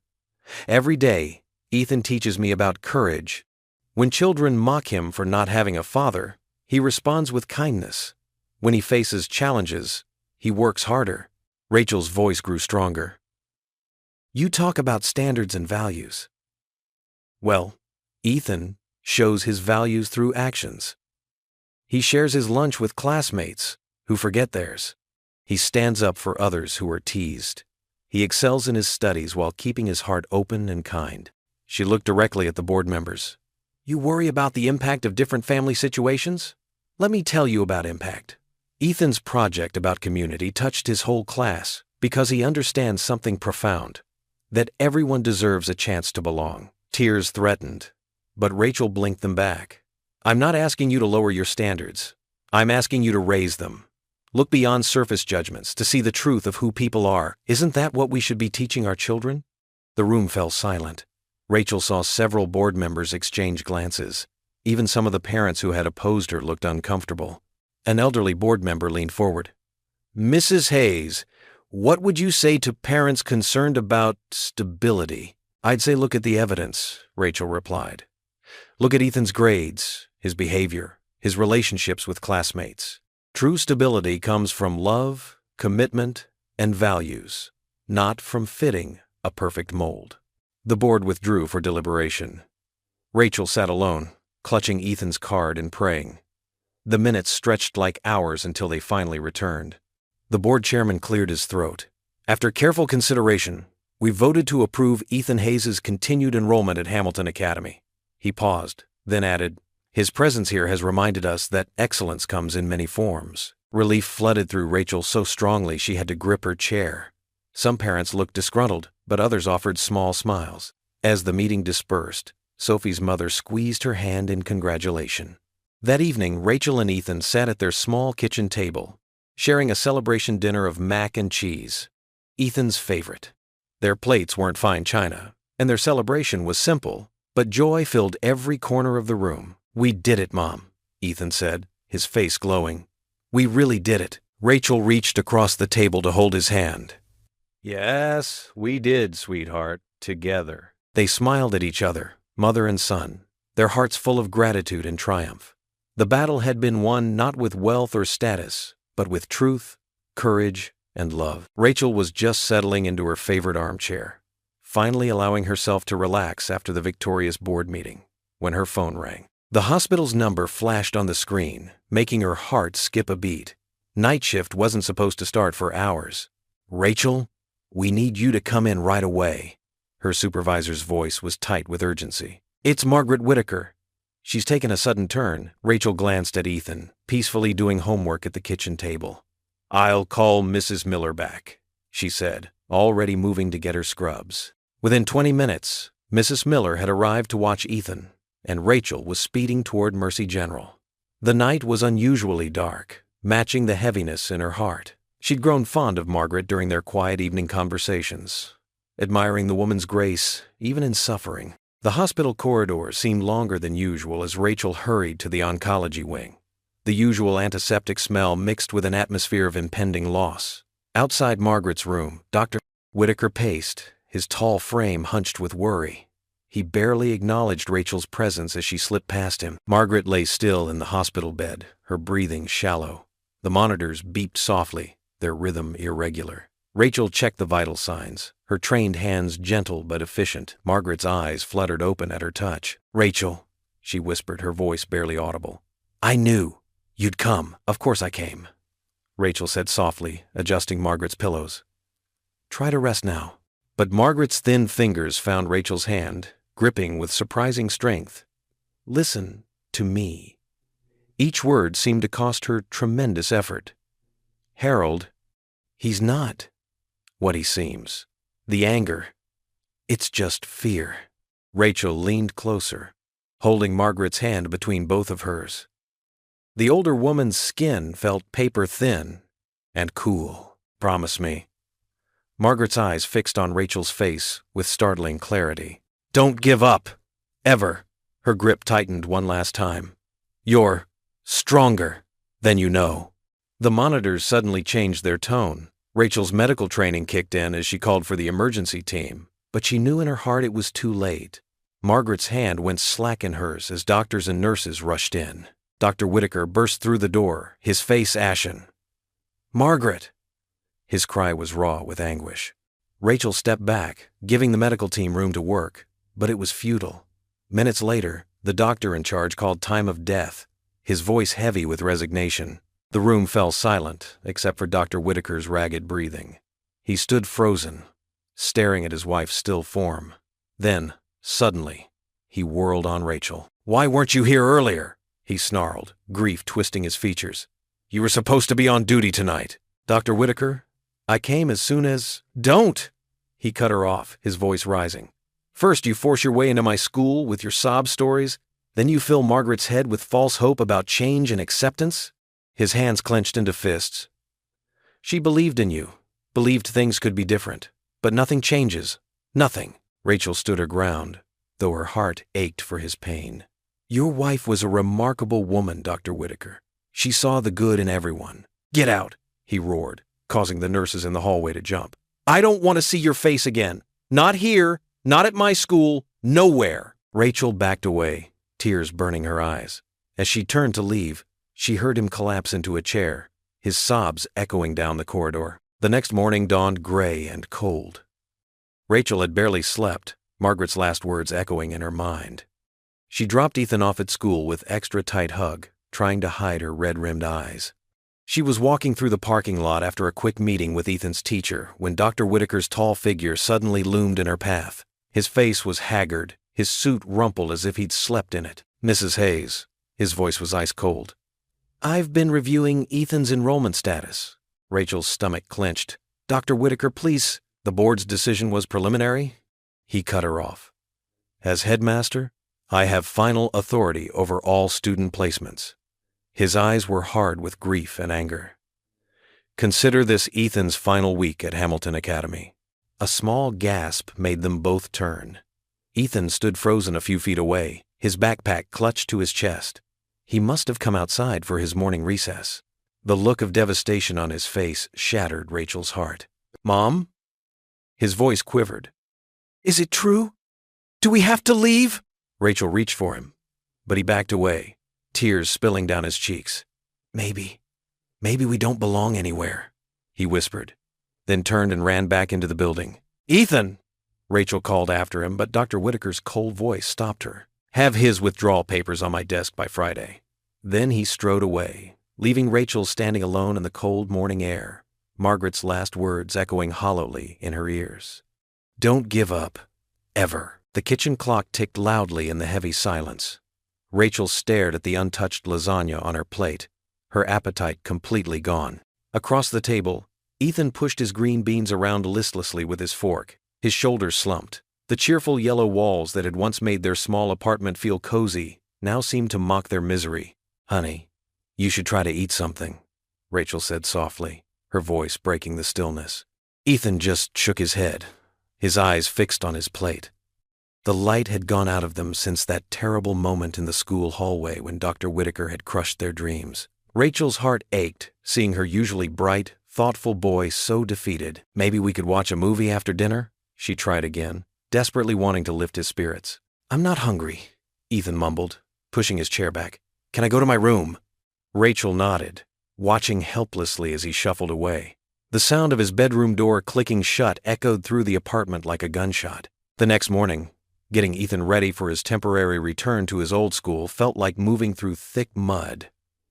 Every day, Ethan teaches me about courage. When children mock him for not having a father, he responds with kindness. When he faces challenges, he works harder." Rachel's voice grew stronger. You talk about standards and values. Well, Ethan shows his values through actions. He shares his lunch with classmates who forget theirs. He stands up for others who are teased. He excels in his studies while keeping his heart open and kind. She looked directly at the board members. You worry about the impact of different family situations? Let me tell you about impact. Ethan's project about community touched his whole class because he understands something profound, that everyone deserves a chance to belong. Tears threatened, but Rachel blinked them back. I'm not asking you to lower your standards. I'm asking you to raise them. Look beyond surface judgments to see the truth of who people are. Isn't that what we should be teaching our children? The room fell silent. Rachel saw several board members exchange glances. Even some of the parents who had opposed her looked uncomfortable. An elderly board member leaned forward. Mrs. Hayes, what would you say to parents concerned about stability? I'd say look at the evidence, Rachel replied. Look at Ethan's grades, his behavior, his relationships with classmates. True stability comes from love, commitment, and values, not from fitting a perfect mold. The board withdrew for deliberation. Rachel sat alone, clutching Ethan's card and praying. The minutes stretched like hours until they finally returned. The board chairman cleared his throat. After careful consideration, we voted to approve Ethan Hayes' continued enrollment at Hamilton Academy. He paused, then added, His presence here has reminded us that excellence comes in many forms. Relief flooded through Rachel so strongly she had to grip her chair. Some parents looked disgruntled, but others offered small smiles. As the meeting dispersed, Sophie's mother squeezed her hand in congratulation. That evening, Rachel and Ethan sat at their small kitchen table, sharing a celebration dinner of mac and cheese, Ethan's favorite. Their plates weren't fine china, and their celebration was simple, but joy filled every corner of the room. We did it, Mom, Ethan said, his face glowing. We really did it. Rachel reached across the table to hold his hand. Yes, we did, sweetheart, together. They smiled at each other, mother and son, their hearts full of gratitude and triumph. The battle had been won not with wealth or status, but with truth, courage, and love. Rachel was just settling into her favorite armchair, finally allowing herself to relax after the victorious board meeting, when her phone rang. The hospital's number flashed on the screen, making her heart skip a beat. Night shift wasn't supposed to start for hours. Rachel, we need you to come in right away. Her supervisor's voice was tight with urgency. It's Margaret Whitaker. She's taken a sudden turn. Rachel glanced at Ethan, peacefully doing homework at the kitchen table. I'll call Mrs. Miller back, she said, already moving to get her scrubs. Within 20 minutes, Mrs. Miller had arrived to watch Ethan, and Rachel was speeding toward Mercy General. The night was unusually dark, matching the heaviness in her heart. She'd grown fond of Margaret during their quiet evening conversations, admiring the woman's grace, even in suffering. The hospital corridor seemed longer than usual as Rachel hurried to the oncology wing. The usual antiseptic smell mixed with an atmosphere of impending loss. Outside Margaret's room, Dr. Whitaker paced, his tall frame hunched with worry. He barely acknowledged Rachel's presence as she slipped past him. Margaret lay still in the hospital bed, her breathing shallow. The monitors beeped softly, their rhythm irregular. Rachel checked the vital signs, her trained hands gentle but efficient. Margaret's eyes fluttered open at her touch. Rachel, she whispered, her voice barely audible. I knew you'd come. Of course I came, Rachel said softly, adjusting Margaret's pillows. Try to rest now. But Margaret's thin fingers found Rachel's hand, gripping with surprising strength. Listen to me. Each word seemed to cost her tremendous effort. Harold, he's not what he seems. The anger, it's just fear. Rachel leaned closer, holding Margaret's hand between both of hers. The older woman's skin felt paper thin and cool. Promise me. Margaret's eyes fixed on Rachel's face with startling clarity. Don't give up. Ever. Her grip tightened one last time. You're stronger than you know. The monitors suddenly changed their tone. Rachel's medical training kicked in as she called for the emergency team, but she knew in her heart it was too late. Margaret's hand went slack in hers as doctors and nurses rushed in. Dr. Whitaker burst through the door, his face ashen. Margaret! His cry was raw with anguish. Rachel stepped back, giving the medical team room to work, but it was futile. Minutes later, the doctor in charge called time of death, his voice heavy with resignation. The room fell silent, except for Dr. Whitaker's ragged breathing. He stood frozen, staring at his wife's still form. Then, suddenly, he whirled on Rachel. "Why weren't you here earlier?" he snarled, grief twisting his features. "You were supposed to be on duty tonight." "Dr. Whitaker, I came as soon as—" "Don't!" He cut her off, his voice rising. "First you force your way into my school with your sob stories, then you fill Margaret's head with false hope about change and acceptance." His hands clenched into fists. "She believed in you, believed things could be different, but nothing changes. Nothing." Rachel stood her ground, though her heart ached for his pain. "Your wife was a remarkable woman, Dr. Whitaker. She saw the good in everyone." "Get out," he roared, causing the nurses in the hallway to jump. "I don't want to see your face again. Not here, not at my school, nowhere." Rachel backed away, tears burning her eyes. As she turned to leave, she heard him collapse into a chair, his sobs echoing down the corridor. The next morning dawned gray and cold. Rachel had barely slept, Margaret's last words echoing in her mind. She dropped Ethan off at school with extra tight hug, trying to hide her red-rimmed eyes. She was walking through the parking lot after a quick meeting with Ethan's teacher when Dr. Whitaker's tall figure suddenly loomed in her path. His face was haggard, his suit rumpled as if he'd slept in it. "Mrs. Hayes," his voice was ice cold. "I've been reviewing Ethan's enrollment status." Rachel's stomach clenched. "Dr. Whitaker, please." The board's decision was preliminary? He cut her off. "As headmaster, I have final authority over all student placements." His eyes were hard with grief and anger. "Consider this Ethan's final week at Hamilton Academy." A small gasp made them both turn. Ethan stood frozen a few feet away, his backpack clutched to his chest. He must have come outside for his morning recess. The look of devastation on his face shattered Rachel's heart. "Mom?" His voice quivered. "Is it true? Do we have to leave?" Rachel reached for him, but he backed away, tears spilling down his cheeks. Maybe we don't belong anywhere," he whispered, then turned and ran back into the building. "Ethan!" Rachel called after him, but Dr. Whitaker's cold voice stopped her. "Have his withdrawal papers on my desk by Friday." Then he strode away, leaving Rachel standing alone in the cold morning air, Margaret's last words echoing hollowly in her ears. "Don't give up. Ever." The kitchen clock ticked loudly in the heavy silence. Rachel stared at the untouched lasagna on her plate, her appetite completely gone. Across the table, Ethan pushed his green beans around listlessly with his fork, his shoulders slumped. The cheerful yellow walls that had once made their small apartment feel cozy now seemed to mock their misery. "Honey, you should try to eat something," Rachel said softly, her voice breaking the stillness. Ethan just shook his head, his eyes fixed on his plate. The light had gone out of them since that terrible moment in the school hallway when Dr. Whitaker had crushed their dreams. Rachel's heart ached, seeing her usually bright, thoughtful boy so defeated. "Maybe we could watch a movie after dinner?" she tried again, desperately wanting to lift his spirits. "I'm not hungry," Ethan mumbled, pushing his chair back. "Can I go to my room?" Rachel nodded, watching helplessly as he shuffled away. The sound of his bedroom door clicking shut echoed through the apartment like a gunshot. The next morning, getting Ethan ready for his temporary return to his old school felt like moving through thick mud.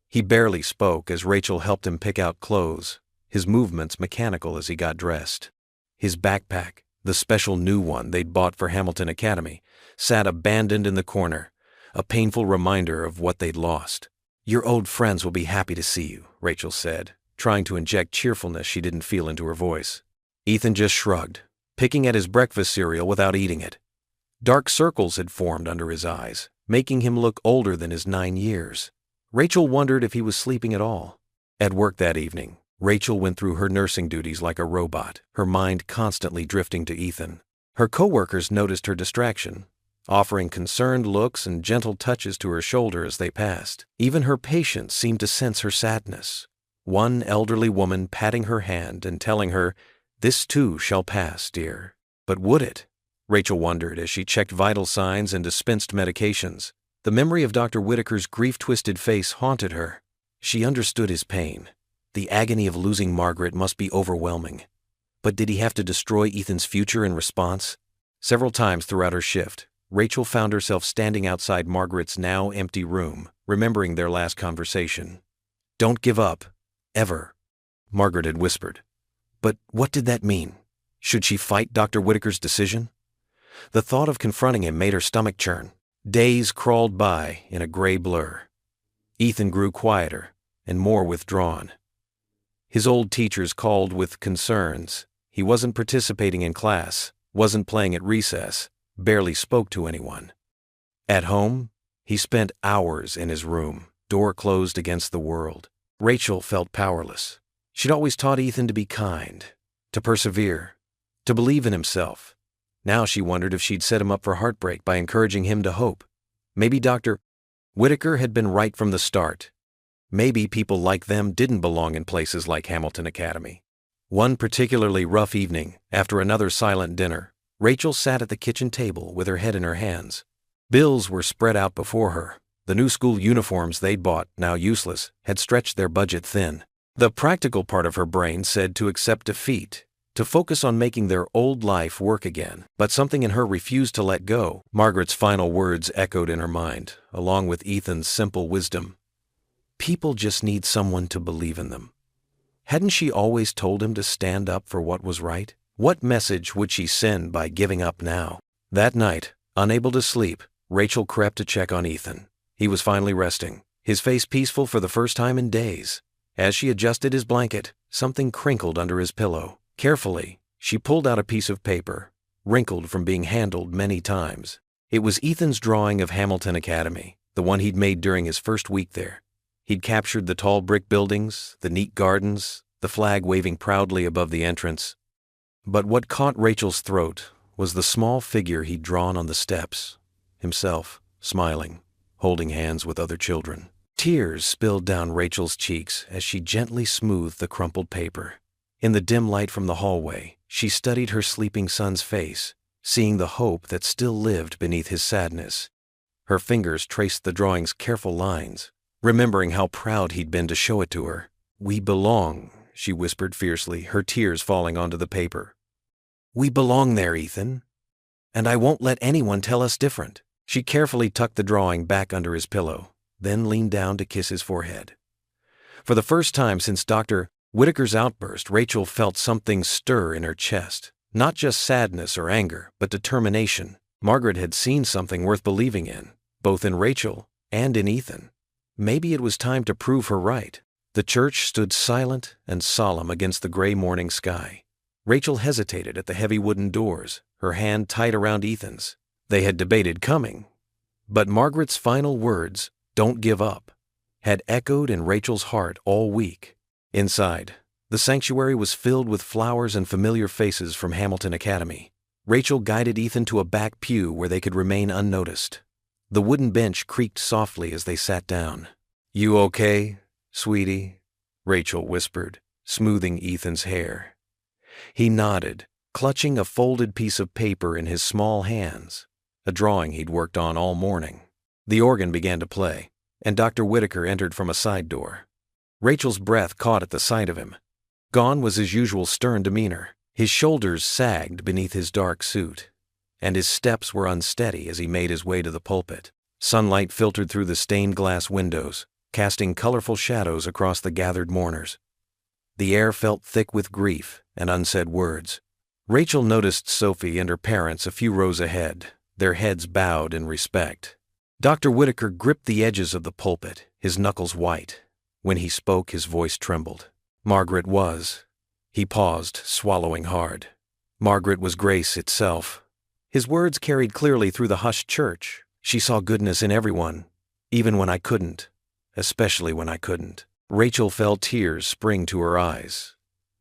He barely spoke as Rachel helped him pick out clothes, his movements mechanical as he got dressed. His backpack, the special new one they'd bought for Hamilton Academy, sat abandoned in the corner, a painful reminder of what they'd lost. "Your old friends will be happy to see you," Rachel said, trying to inject cheerfulness she didn't feel into her voice. Ethan just shrugged, picking at his breakfast cereal without eating it. Dark circles had formed under his eyes, making him look older than his 9 years. Rachel wondered if he was sleeping at all. At work that evening, Rachel went through her nursing duties like a robot, her mind constantly drifting to Ethan. Her coworkers noticed her distraction, offering concerned looks and gentle touches to her shoulder as they passed. Even her patients seemed to sense her sadness. One elderly woman patting her hand and telling her, "This too shall pass, dear." But would it? Rachel wondered as she checked vital signs and dispensed medications. The memory of Dr. Whitaker's grief-twisted face haunted her. She understood his pain. The agony of losing Margaret must be overwhelming. But did he have to destroy Ethan's future in response? Several times throughout her shift, Rachel found herself standing outside Margaret's now empty room, remembering their last conversation. "Don't give up. Ever," Margaret had whispered. But what did that mean? Should she fight Dr. Whitaker's decision? The thought of confronting him made her stomach churn. Days crawled by in a gray blur. Ethan grew quieter and more withdrawn. His old teachers called with concerns. He wasn't participating in class, wasn't playing at recess, barely spoke to anyone. At home, he spent hours in his room, door closed against the world. Rachel felt powerless. She'd always taught Ethan to be kind, to persevere, to believe in himself. Now she wondered if she'd set him up for heartbreak by encouraging him to hope. Maybe Dr. Whitaker had been right from the start. Maybe people like them didn't belong in places like Hamilton Academy. One particularly rough evening, after another silent dinner, Rachel sat at the kitchen table with her head in her hands. Bills were spread out before her. The new school uniforms they'd bought, now useless, had stretched their budget thin. The practical part of her brain said to accept defeat, to focus on making their old life work again. But something in her refused to let go. Margaret's final words echoed in her mind, along with Ethan's simple wisdom. People just need someone to believe in them. Hadn't she always told him to stand up for what was right? What message would she send by giving up now? That night, unable to sleep, Rachel crept to check on Ethan. He was finally resting, his face peaceful for the first time in days. As she adjusted his blanket, something crinkled under his pillow. Carefully, she pulled out a piece of paper, wrinkled from being handled many times. It was Ethan's drawing of Hamilton Academy, the one he'd made during his first week there. He'd captured the tall brick buildings, the neat gardens, the flag waving proudly above the entrance. But what caught Rachel's throat was the small figure he'd drawn on the steps, himself, smiling, holding hands with other children. Tears spilled down Rachel's cheeks as she gently smoothed the crumpled paper. In the dim light from the hallway, she studied her sleeping son's face, seeing the hope that still lived beneath his sadness. Her fingers traced the drawing's careful lines, remembering how proud he'd been to show it to her. "We belong," she whispered fiercely, her tears falling onto the paper. "We belong there, Ethan. And I won't let anyone tell us different." She carefully tucked the drawing back under his pillow, then leaned down to kiss his forehead. For the first time since Dr. Whitaker's outburst, Rachel felt something stir in her chest. Not just sadness or anger, but determination. Margaret had seen something worth believing in, both in Rachel and in Ethan. Maybe it was time to prove her right. The church stood silent and solemn against the gray morning sky. Rachel hesitated at the heavy wooden doors, her hand tight around Ethan's. They had debated coming. But Margaret's final words, "Don't give up," had echoed in Rachel's heart all week. Inside, the sanctuary was filled with flowers and familiar faces from Hamilton Academy. Rachel guided Ethan to a back pew where they could remain unnoticed. The wooden bench creaked softly as they sat down. "You okay, sweetie?" Rachel whispered, smoothing Ethan's hair. He nodded, clutching a folded piece of paper in his small hands, a drawing he'd worked on all morning. The organ began to play, and Dr. Whitaker entered from a side door. Rachel's breath caught at the sight of him. Gone was his usual stern demeanor. His shoulders sagged beneath his dark suit, and his steps were unsteady as he made his way to the pulpit. Sunlight filtered through the stained glass windows, casting colorful shadows across the gathered mourners. The air felt thick with grief and unsaid words. Rachel noticed Sophie and her parents a few rows ahead, their heads bowed in respect. Dr. Whitaker gripped the edges of the pulpit, his knuckles white. When he spoke, his voice trembled. Margaret was. He paused, swallowing hard. Margaret was grace itself. His words carried clearly through the hushed church. She saw goodness in everyone, even when I couldn't, especially when I couldn't. Rachel felt tears spring to her eyes.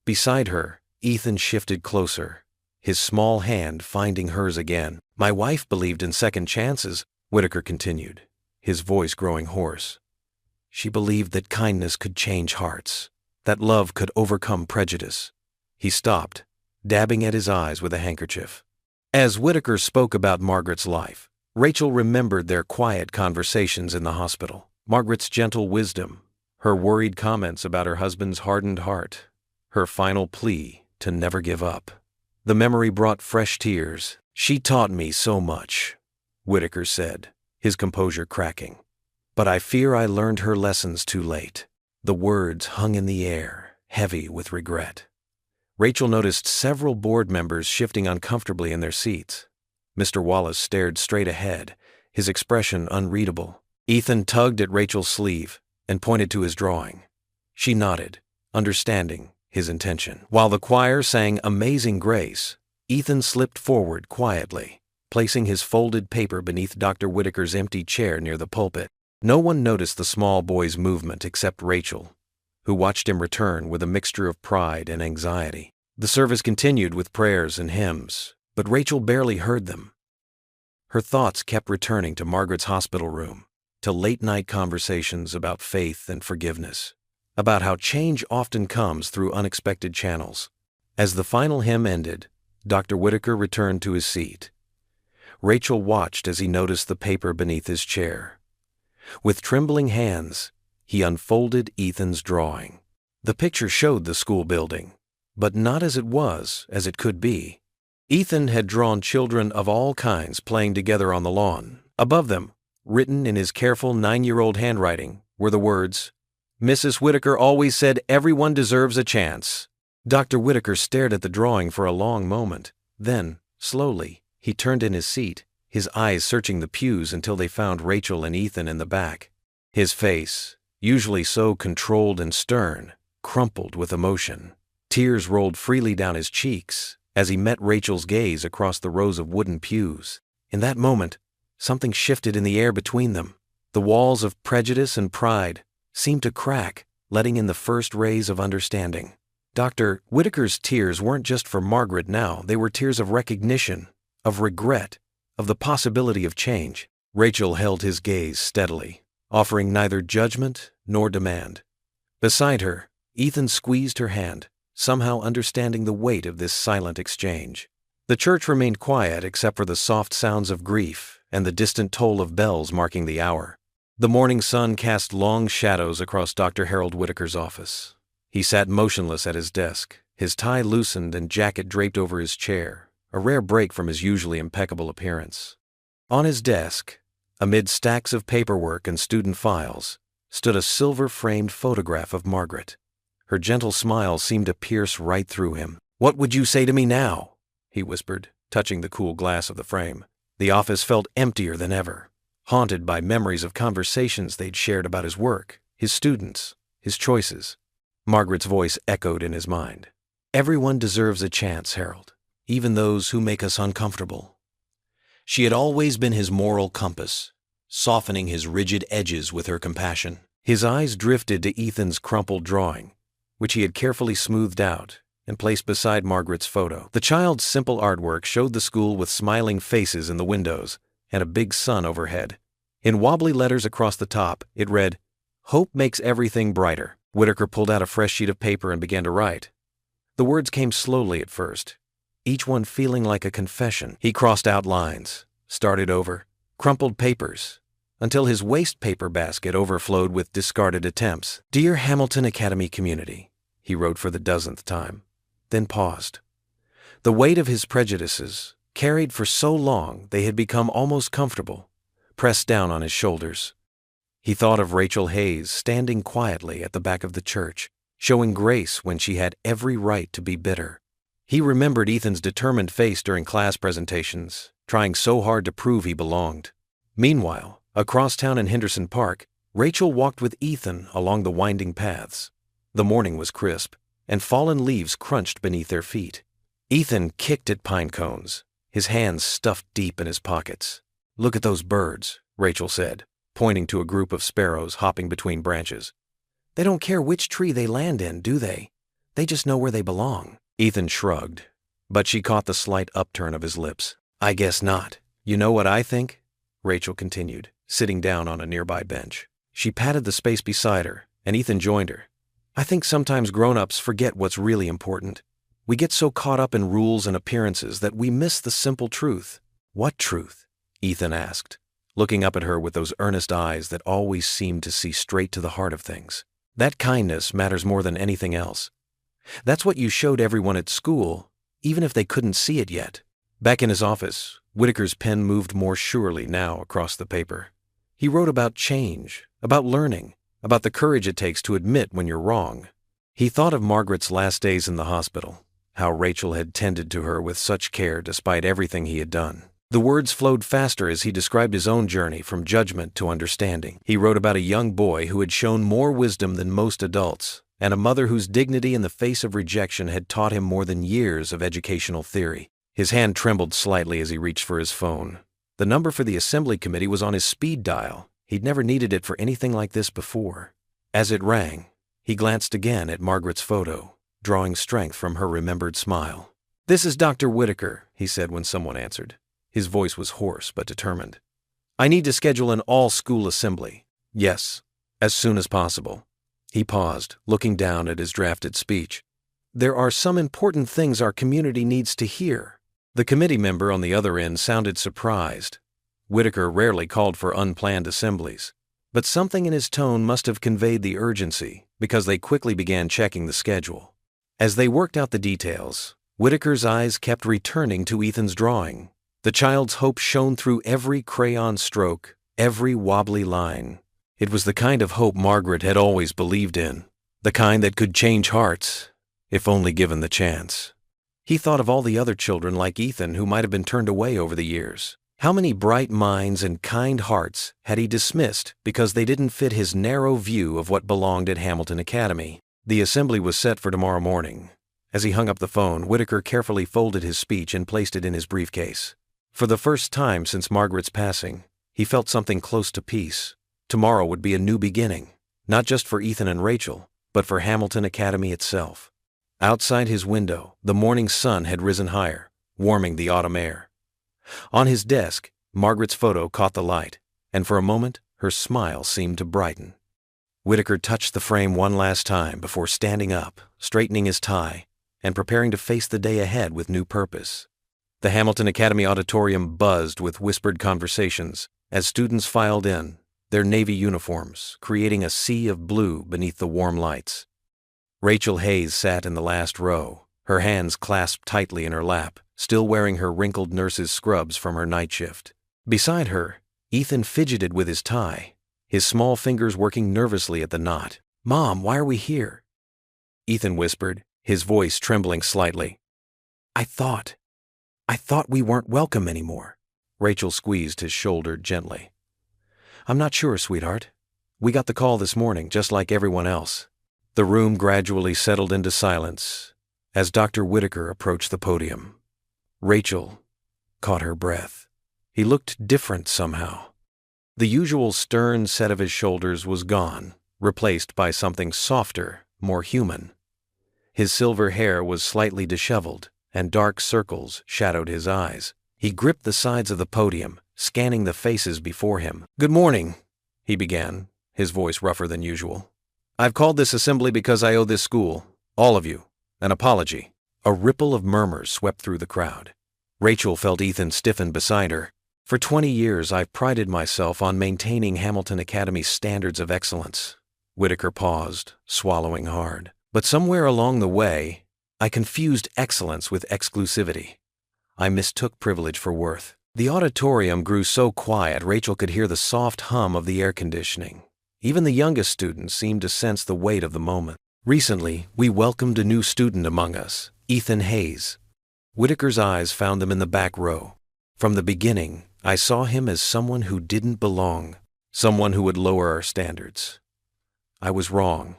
Beside her, Ethan shifted closer, his small hand finding hers again. "My wife believed in second chances," Whitaker continued, his voice growing hoarse. "She believed that kindness could change hearts, that love could overcome prejudice." He stopped, dabbing at his eyes with a handkerchief. As Whitaker spoke about Margaret's life, Rachel remembered their quiet conversations in the hospital. Margaret's gentle wisdom, her worried comments about her husband's hardened heart, her final plea to never give up. The memory brought fresh tears. "She taught me so much," Whitaker said, his composure cracking. "But I fear I learned her lessons too late." The words hung in the air, heavy with regret. Rachel noticed several board members shifting uncomfortably in their seats. Mr. Wallace stared straight ahead, his expression unreadable. Ethan tugged at Rachel's sleeve and pointed to his drawing. She nodded, understanding his intention. While the choir sang Amazing Grace, Ethan slipped forward quietly, placing his folded paper beneath Dr. Whitaker's empty chair near the pulpit. No one noticed the small boy's movement except Rachel, who watched him return with a mixture of pride and anxiety. The service continued with prayers and hymns, but Rachel barely heard them. Her thoughts kept returning to Margaret's hospital room, to late-night conversations about faith and forgiveness, about how change often comes through unexpected channels. As the final hymn ended, Dr. Whitaker returned to his seat. Rachel watched as he noticed the paper beneath his chair. With trembling hands, he unfolded Ethan's drawing. The picture showed the school building, but not as it could be. Ethan had drawn children of all kinds playing together on the lawn. Above them, written in his careful 9-year-old handwriting, were the words, "Mrs. Whitaker always said everyone deserves a chance." Dr. Whitaker stared at the drawing for a long moment. Then, slowly, he turned in his seat, his eyes searching the pews until they found Rachel and Ethan in the back. His face, usually so controlled and stern, crumpled with emotion. Tears rolled freely down his cheeks as he met Rachel's gaze across the rows of wooden pews. In that moment, something shifted in the air between them. The walls of prejudice and pride seemed to crack, letting in the first rays of understanding. Dr. Whitaker's tears weren't just for Margaret now, they were tears of recognition, of regret, of the possibility of change. Rachel held his gaze steadily, offering neither judgment nor demand. Beside her, Ethan squeezed her hand, somehow understanding the weight of this silent exchange. The church remained quiet except for the soft sounds of grief and the distant toll of bells marking the hour. The morning sun cast long shadows across Dr. Harold Whitaker's office. He sat motionless at his desk, his tie loosened and jacket draped over his chair, a rare break from his usually impeccable appearance. On his desk, amid stacks of paperwork and student files, stood a silver-framed photograph of Margaret. Her gentle smile seemed to pierce right through him. "What would you say to me now?" he whispered, touching the cool glass of the frame. The office felt emptier than ever, haunted by memories of conversations they'd shared about his work, his students, his choices. Margaret's voice echoed in his mind. "Everyone deserves a chance, Harold, even those who make us uncomfortable." She had always been his moral compass, softening his rigid edges with her compassion. His eyes drifted to Ethan's crumpled drawing, which he had carefully smoothed out and placed beside Margaret's photo. The child's simple artwork showed the school with smiling faces in the windows and a big sun overhead. In wobbly letters across the top, it read, "Hope makes everything brighter." Whitaker pulled out a fresh sheet of paper and began to write. The words came slowly at first, each one feeling like a confession. He crossed out lines, started over, crumpled papers, until his waste paper basket overflowed with discarded attempts. "Dear Hamilton Academy community," he wrote for the dozenth time, then paused. The weight of his prejudices, carried for so long they had become almost comfortable, pressed down on his shoulders. He thought of Rachel Hayes standing quietly at the back of the church, showing grace when she had every right to be bitter. He remembered Ethan's determined face during class presentations, trying so hard to prove he belonged. Meanwhile, across town in Henderson Park, Rachel walked with Ethan along the winding paths. The morning was crisp, and fallen leaves crunched beneath their feet. Ethan kicked at pine cones, his hands stuffed deep in his pockets. "Look at those birds," Rachel said, pointing to a group of sparrows hopping between branches. "They don't care which tree they land in, do they? They just know where they belong." Ethan shrugged, but she caught the slight upturn of his lips. "I guess not. You know what I think?" Rachel continued, sitting down on a nearby bench. She patted the space beside her, and Ethan joined her. "I think sometimes grown-ups forget what's really important. We get so caught up in rules and appearances that we miss the simple truth." "What truth?" Ethan asked, looking up at her with those earnest eyes that always seemed to see straight to the heart of things. "That kindness matters more than anything else. That's what you showed everyone at school, even if they couldn't see it yet. Back in his office, Whitaker's pen moved more surely now across the paper. He wrote about change, about learning, about the courage it takes to admit when you're wrong. He thought of Margaret's last days in the hospital, how Rachel had tended to her with such care despite everything he had done. The words flowed faster as he described his own journey from judgment to understanding. He wrote about a young boy who had shown more wisdom than most adults, and a mother whose dignity in the face of rejection had taught him more than years of educational theory. His hand trembled slightly as he reached for his phone. The number for the assembly committee was on his speed dial. He'd never needed it for anything like this before. As it rang, he glanced again at Margaret's photo, drawing strength from her remembered smile. "This is Dr. Whitaker," he said when someone answered. His voice was hoarse but determined. "I need to schedule an all-school assembly." "Yes, as soon as possible." He paused, looking down at his drafted speech. "There are some important things our community needs to hear." The committee member on the other end sounded surprised. Whitaker rarely called for unplanned assemblies, but something in his tone must have conveyed the urgency, because they quickly began checking the schedule. As they worked out the details, Whitaker's eyes kept returning to Ethan's drawing. The child's hope shone through every crayon stroke, every wobbly line. It was the kind of hope Margaret had always believed in, the kind that could change hearts, if only given the chance. He thought of all the other children like Ethan who might have been turned away over the years. How many bright minds and kind hearts had he dismissed because they didn't fit his narrow view of what belonged at Hamilton Academy? The assembly was set for tomorrow morning. As he hung up the phone, Whitaker carefully folded his speech and placed it in his briefcase. For the first time since Margaret's passing, he felt something close to peace. Tomorrow would be a new beginning, not just for Ethan and Rachel, but for Hamilton Academy itself. Outside his window, the morning sun had risen higher, warming the autumn air. On his desk, Margaret's photo caught the light, and for a moment, her smile seemed to brighten. Whitaker touched the frame one last time before standing up, straightening his tie, and preparing to face the day ahead with new purpose. The Hamilton Academy auditorium buzzed with whispered conversations as students filed in, their navy uniforms creating a sea of blue beneath the warm lights. Rachel Hayes sat in the last row, her hands clasped tightly in her lap, still wearing her wrinkled nurse's scrubs from her night shift. Beside her, Ethan fidgeted with his tie, his small fingers working nervously at the knot. "Mom, why are we here?" Ethan whispered, his voice trembling slightly. I thought we weren't welcome anymore." Rachel squeezed his shoulder gently. "I'm not sure, sweetheart. We got the call this morning, just like everyone else." The room gradually settled into silence as Dr. Whitaker approached the podium. Rachel caught her breath. He looked different somehow. The usual stern set of his shoulders was gone, replaced by something softer, more human. His silver hair was slightly disheveled, and dark circles shadowed his eyes. He gripped the sides of the podium, scanning the faces before him. "Good morning," he began, his voice rougher than usual. "I've called this assembly because I owe this school, all of you, an apology." A ripple of murmurs swept through the crowd. Rachel felt Ethan stiffen beside her. "For 20 years I've prided myself on maintaining Hamilton Academy's standards of excellence." Whitaker paused, swallowing hard. "But somewhere along the way, I confused excellence with exclusivity. I mistook privilege for worth." The auditorium grew so quiet Rachel could hear the soft hum of the air conditioning. Even the youngest students seemed to sense the weight of the moment. "Recently, we welcomed a new student among us, Ethan Hayes." Whitaker's eyes found them in the back row. "From the beginning, I saw him as someone who didn't belong, someone who would lower our standards. I was wrong.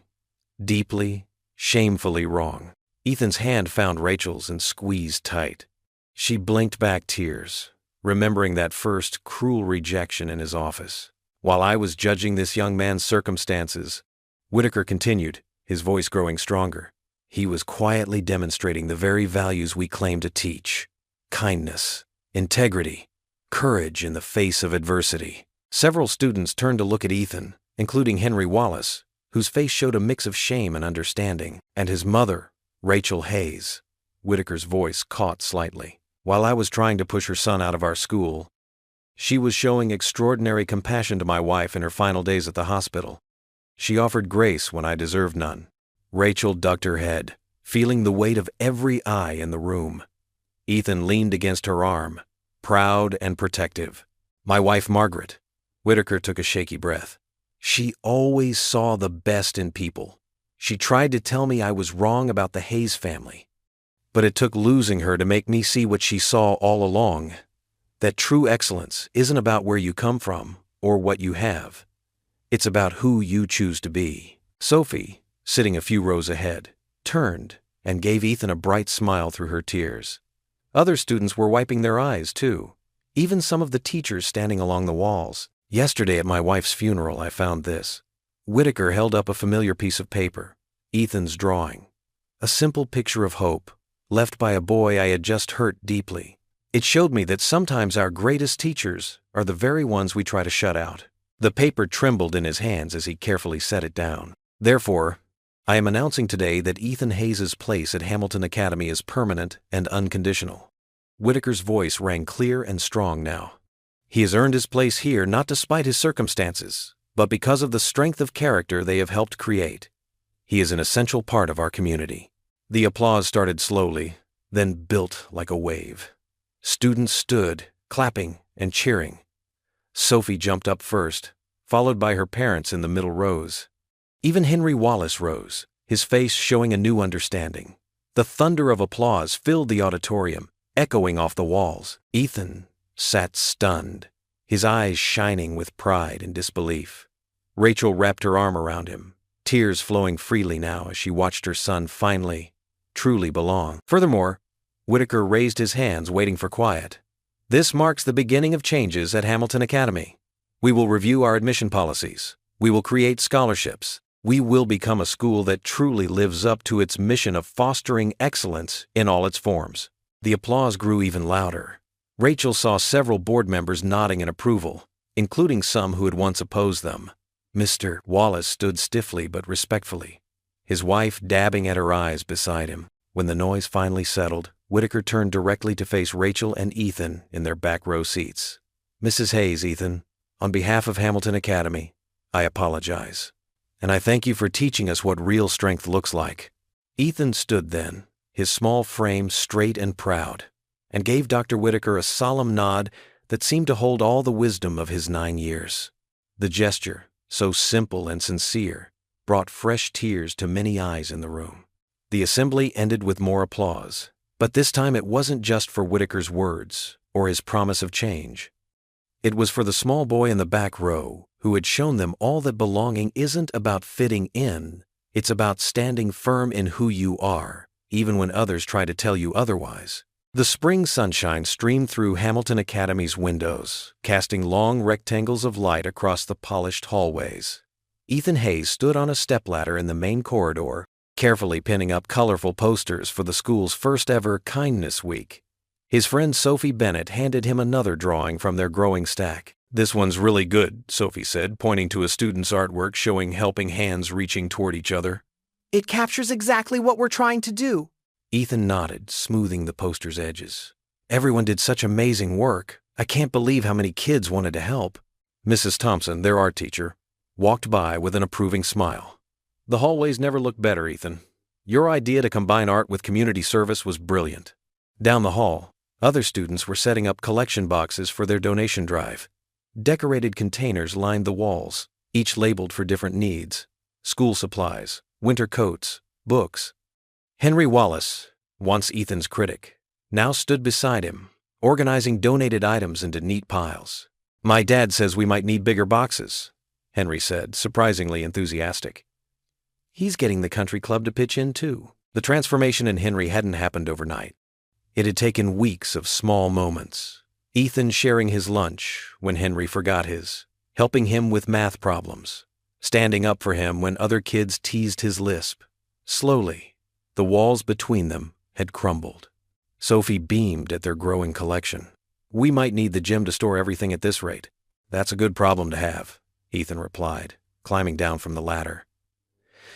Deeply, shamefully wrong." Ethan's hand found Rachel's and squeezed tight. She blinked back tears, remembering that first cruel rejection in his office. "While I was judging this young man's circumstances," Whitaker continued, his voice growing stronger, "he was quietly demonstrating the very values we claim to teach: kindness, integrity, courage in the face of adversity." Several students turned to look at Ethan, including Henry Wallace, whose face showed a mix of shame and understanding, and his mother, Rachel Hayes. Whitaker's voice caught slightly. "While I was trying to push her son out of our school, she was showing extraordinary compassion to my wife in her final days at the hospital. She offered grace when I deserved none." Rachel ducked her head, feeling the weight of every eye in the room. Ethan leaned against her arm, proud and protective. "My wife, Margaret." Whitaker took a shaky breath. "She always saw the best in people. She tried to tell me I was wrong about the Hayes family. But it took losing her to make me see what she saw all along, that true excellence isn't about where you come from or what you have. It's about who you choose to be." Sophie, sitting a few rows ahead, turned and gave Ethan a bright smile through her tears. Other students were wiping their eyes, too, even some of the teachers standing along the walls. "Yesterday at my wife's funeral, I found this." Whitaker held up a familiar piece of paper, Ethan's drawing. A simple picture of hope, left by a boy I had just hurt deeply. It showed me that sometimes our greatest teachers are the very ones we try to shut out. The paper trembled in his hands as he carefully set it down. "Therefore, I am announcing today that Ethan Hayes' place at Hamilton Academy is permanent and unconditional." Whitaker's voice rang clear and strong now. "He has earned his place here not despite his circumstances, but because of the strength of character they have helped create. He is an essential part of our community." The applause started slowly, then built like a wave. Students stood, clapping and cheering. Sophie jumped up first, followed by her parents in the middle rows. Even Henry Wallace rose, his face showing a new understanding. The thunder of applause filled the auditorium, echoing off the walls. Ethan sat stunned, his eyes shining with pride and disbelief. Rachel wrapped her arm around him, tears flowing freely now as she watched her son finally, truly belong. Furthermore, Whitaker raised his hands, waiting for quiet. "This marks the beginning of changes at Hamilton Academy. We will review our admission policies. We will create scholarships. We will become a school that truly lives up to its mission of fostering excellence in all its forms." The applause grew even louder. Rachel saw several board members nodding in approval, including some who had once opposed them. Mr. Wallace stood stiffly but respectfully, his wife dabbing at her eyes beside him. When the noise finally settled, Whitaker turned directly to face Rachel and Ethan in their back row seats. "Mrs. Hayes, Ethan, on behalf of Hamilton Academy, I apologize. And I thank you for teaching us what real strength looks like." Ethan stood then, his small frame straight and proud, and gave Dr. Whitaker a solemn nod that seemed to hold all the wisdom of his 9 years. The gesture, so simple and sincere, brought fresh tears to many eyes in the room. The assembly ended with more applause, but this time it wasn't just for Whitaker's words or his promise of change. It was for the small boy in the back row who had shown them all that belonging isn't about fitting in, it's about standing firm in who you are, even when others try to tell you otherwise. The spring sunshine streamed through Hamilton Academy's windows, casting long rectangles of light across the polished hallways. Ethan Hayes stood on a stepladder in the main corridor, carefully pinning up colorful posters for the school's first-ever Kindness Week. His friend Sophie Bennett handed him another drawing from their growing stack. "This one's really good," Sophie said, pointing to a student's artwork showing helping hands reaching toward each other. "It captures exactly what we're trying to do." Ethan nodded, smoothing the poster's edges. "Everyone did such amazing work. I can't believe how many kids wanted to help." Mrs. Thompson, their art teacher, walked by with an approving smile. "The hallways never looked better, Ethan. Your idea to combine art with community service was brilliant." Down the hall, other students were setting up collection boxes for their donation drive. Decorated containers lined the walls, each labeled for different needs: school supplies, winter coats, books. Henry Wallace, once Ethan's critic, now stood beside him, organizing donated items into neat piles. "My dad says we might need bigger boxes," Henry said, surprisingly enthusiastic. He's getting the country club to pitch in too. The transformation in Henry hadn't happened overnight. It had taken weeks of small moments. Ethan sharing his lunch when Henry forgot his, helping him with math problems, standing up for him when other kids teased his lisp. Slowly, the walls between them had crumbled. Sophie beamed at their growing collection. "We might need the gym to store everything at this rate." "That's a good problem to have," Ethan replied, climbing down from the ladder.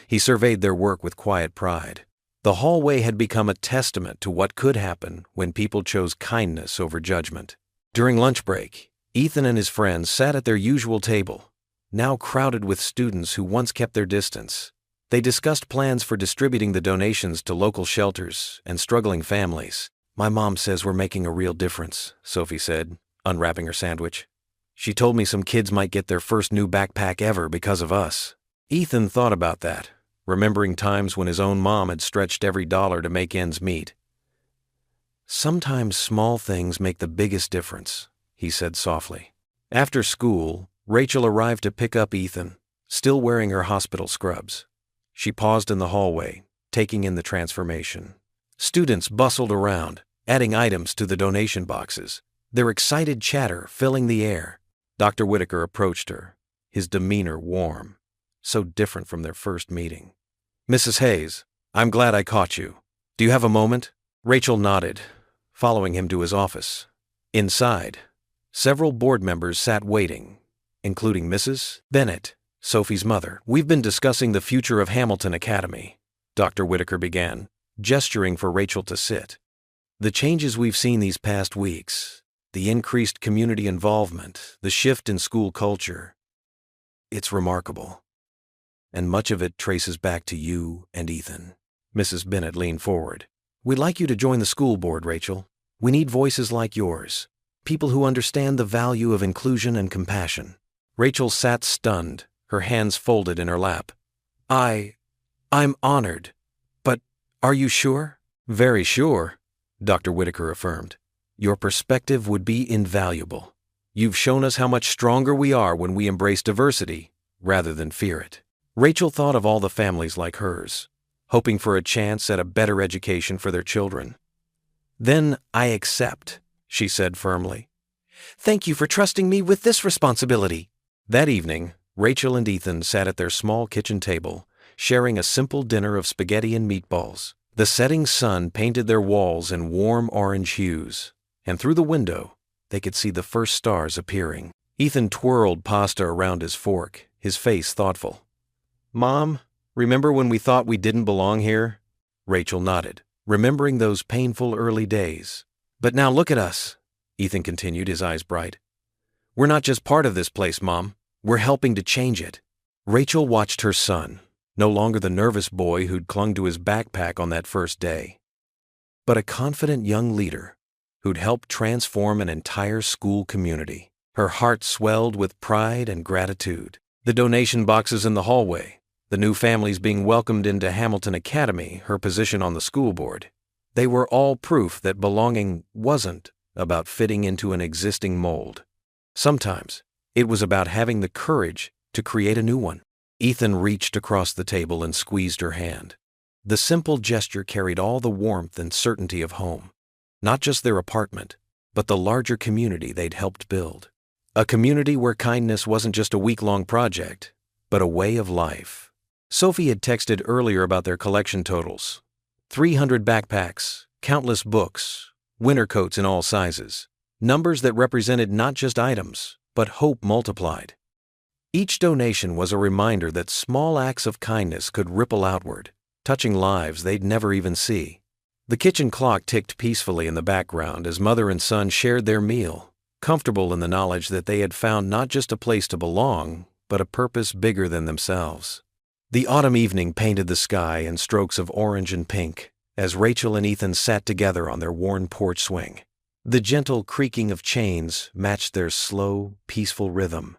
He surveyed their work with quiet pride. The hallway had become a testament to what could happen when people chose kindness over judgment. During lunch break, Ethan and his friends sat at their usual table, now crowded with students who once kept their distance. They discussed plans for distributing the donations to local shelters and struggling families. "My mom says we're making a real difference," Sophie said, unwrapping her sandwich. "She told me some kids might get their first new backpack ever because of us." Ethan thought about that, remembering times when his own mom had stretched every dollar to make ends meet. "Sometimes small things make the biggest difference," he said softly. After school, Rachel arrived to pick up Ethan, still wearing her hospital scrubs. She paused in the hallway, taking in the transformation. Students bustled around, adding items to the donation boxes, their excited chatter filling the air. Dr. Whitaker approached her, his demeanor warm, so different from their first meeting. "Mrs. Hayes, I'm glad I caught you. Do you have a moment?" Rachel nodded, following him to his office. Inside, several board members sat waiting, including Mrs. Bennett, Sophie's mother. "We've been discussing the future of Hamilton Academy," Dr. Whitaker began, gesturing for Rachel to sit. "The changes we've seen these past weeks, the increased community involvement, the shift in school culture, it's remarkable. And much of it traces back to you and Ethan." Mrs. Bennett leaned forward. "We'd like you to join the school board, Rachel. We need voices like yours, people who understand the value of inclusion and compassion." Rachel sat stunned, her hands folded in her lap. I'm honored. But are you sure?" "Very sure," Dr. Whitaker affirmed. "Your perspective would be invaluable. You've shown us how much stronger we are when we embrace diversity rather than fear it." Rachel thought of all the families like hers, hoping for a chance at a better education for their children. "Then I accept," she said firmly. Thank you for trusting me with this responsibility. That evening, Rachel and Ethan sat at their small kitchen table, sharing a simple dinner of spaghetti and meatballs. The setting sun painted their walls in warm orange hues, and through the window, they could see the first stars appearing. Ethan twirled pasta around his fork, his face thoughtful. "Mom, remember when we thought we didn't belong here?" Rachel nodded, remembering those painful early days. "But now look at us," Ethan continued, his eyes bright. "We're not just part of this place, Mom. We're helping to change it." Rachel watched her son, no longer the nervous boy who'd clung to his backpack on that first day, but a confident young leader who'd helped transform an entire school community. Her heart swelled with pride and gratitude. The donation boxes in the hallway, the new families being welcomed into Hamilton Academy, her position on the school board, they were all proof that belonging wasn't about fitting into an existing mold. Sometimes it was about having the courage to create a new one. Ethan reached across the table and squeezed her hand. The simple gesture carried all the warmth and certainty of home. Not just their apartment, but the larger community they'd helped build. A community where kindness wasn't just a week-long project, but a way of life. Sophie had texted earlier about their collection totals. 300 backpacks, countless books, winter coats in all sizes. Numbers that represented not just items, but hope multiplied. Each donation was a reminder that small acts of kindness could ripple outward, touching lives they'd never even see. The kitchen clock ticked peacefully in the background as mother and son shared their meal, comfortable in the knowledge that they had found not just a place to belong, but a purpose bigger than themselves. The autumn evening painted the sky in strokes of orange and pink as Rachel and Ethan sat together on their worn porch swing. The gentle creaking of chains matched their slow, peaceful rhythm.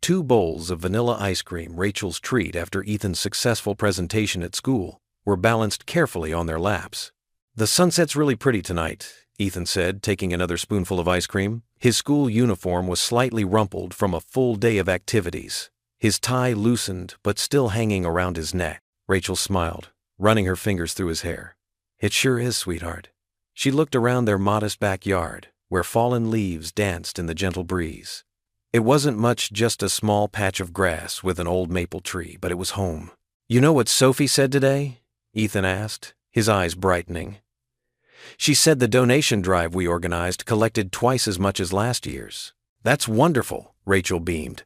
2 bowls of vanilla ice cream, Rachel's treat after Ethan's successful presentation at school, were balanced carefully on their laps. "The sunset's really pretty tonight," Ethan said, taking another spoonful of ice cream. His school uniform was slightly rumpled from a full day of activities, his tie loosened but still hanging around his neck. Rachel smiled, running her fingers through his hair. "It sure is, sweetheart." She looked around their modest backyard, where fallen leaves danced in the gentle breeze. It wasn't much, just a small patch of grass with an old maple tree, but it was home. "You know what Sophie said today?" Ethan asked, his eyes brightening. "She said the donation drive we organized collected twice as much as last year's." "That's wonderful," Rachel beamed.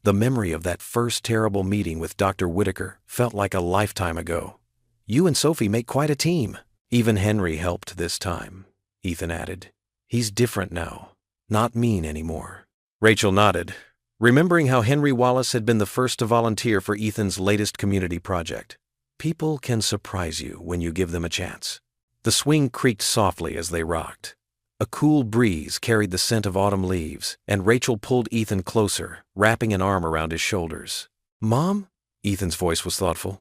The memory of that first terrible meeting with Dr. Whitaker felt like a lifetime ago. "You and Sophie make quite a team." "Even Henry helped this time," Ethan added. "He's different now, not mean anymore." Rachel nodded, remembering how Henry Wallace had been the first to volunteer for Ethan's latest community project. People can surprise you when you give them a chance. The swing creaked softly as they rocked. A cool breeze carried the scent of autumn leaves, and Rachel pulled Ethan closer, wrapping an arm around his shoulders. "Mom?" Ethan's voice was thoughtful.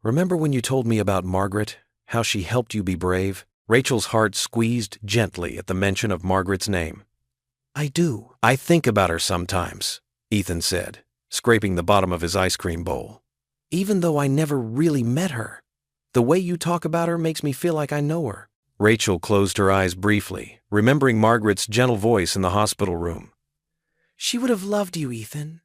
"Remember when you told me about Margaret, how she helped you be brave?" Rachel's heart squeezed gently at the mention of Margaret's name. "I do. I think about her sometimes," Ethan said, scraping the bottom of his ice cream bowl. "Even though I never really met her. The way you talk about her makes me feel like I know her." Rachel closed her eyes briefly, remembering Margaret's gentle voice in the hospital room. "She would have loved you, Ethan.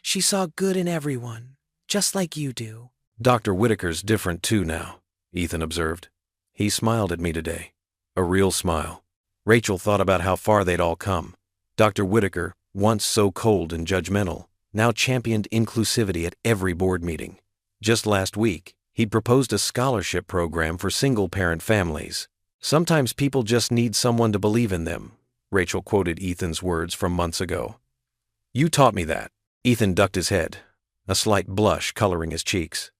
She saw good in everyone, just like you do." "Dr. Whitaker's different too now," Ethan observed. "He smiled at me today. A real smile." Rachel thought about how far they'd all come. Dr. Whitaker, once so cold and judgmental, now championed inclusivity at every board meeting. Just last week, he'd proposed a scholarship program for single-parent families. "Sometimes people just need someone to believe in them," Rachel quoted Ethan's words from months ago. "You taught me that." Ethan ducked his head, a slight blush coloring his cheeks.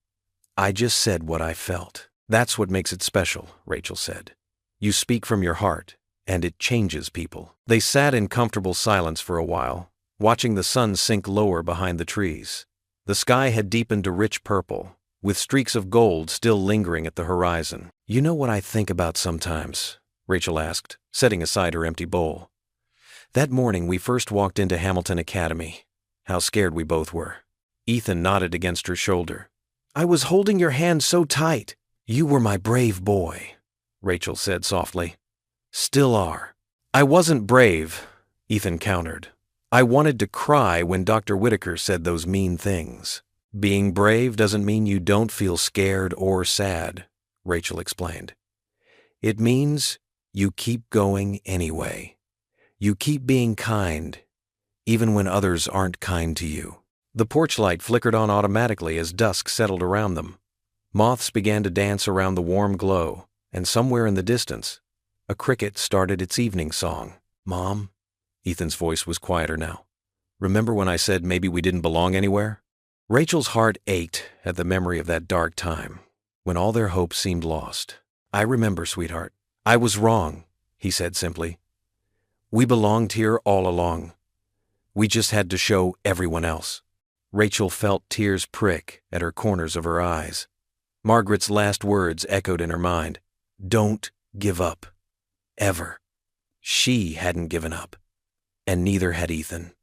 "I just said what I felt. That's what makes it special," Rachel said. "You speak from your heart, and it changes people." They sat in comfortable silence for a while, watching the sun sink lower behind the trees. The sky had deepened to rich purple, with streaks of gold still lingering at the horizon. "You know what I think about sometimes?" Rachel asked, setting aside her empty bowl. "That morning we first walked into Hamilton Academy. How scared we both were." Ethan nodded against her shoulder. "I was holding your hand so tight." "You were my brave boy," Rachel said softly. "Still are." "I wasn't brave," Ethan countered. "I wanted to cry when Dr. Whitaker said those mean things." "Being brave doesn't mean you don't feel scared or sad," Rachel explained. "It means you keep going anyway. You keep being kind, even when others aren't kind to you." The porch light flickered on automatically as dusk settled around them. Moths began to dance around the warm glow, and somewhere in the distance, a cricket started its evening song. "Mom," Ethan's voice was quieter now. "Remember when I said maybe we didn't belong anywhere?" Rachel's heart ached at the memory of that dark time, when all their hope seemed lost. "I remember, sweetheart. I was wrong," he said simply. "We belonged here all along. We just had to show everyone else." Rachel felt tears prick at her corners of her eyes. Margaret's last words echoed in her mind. "Don't give up. Ever." She hadn't given up, and neither had Ethan.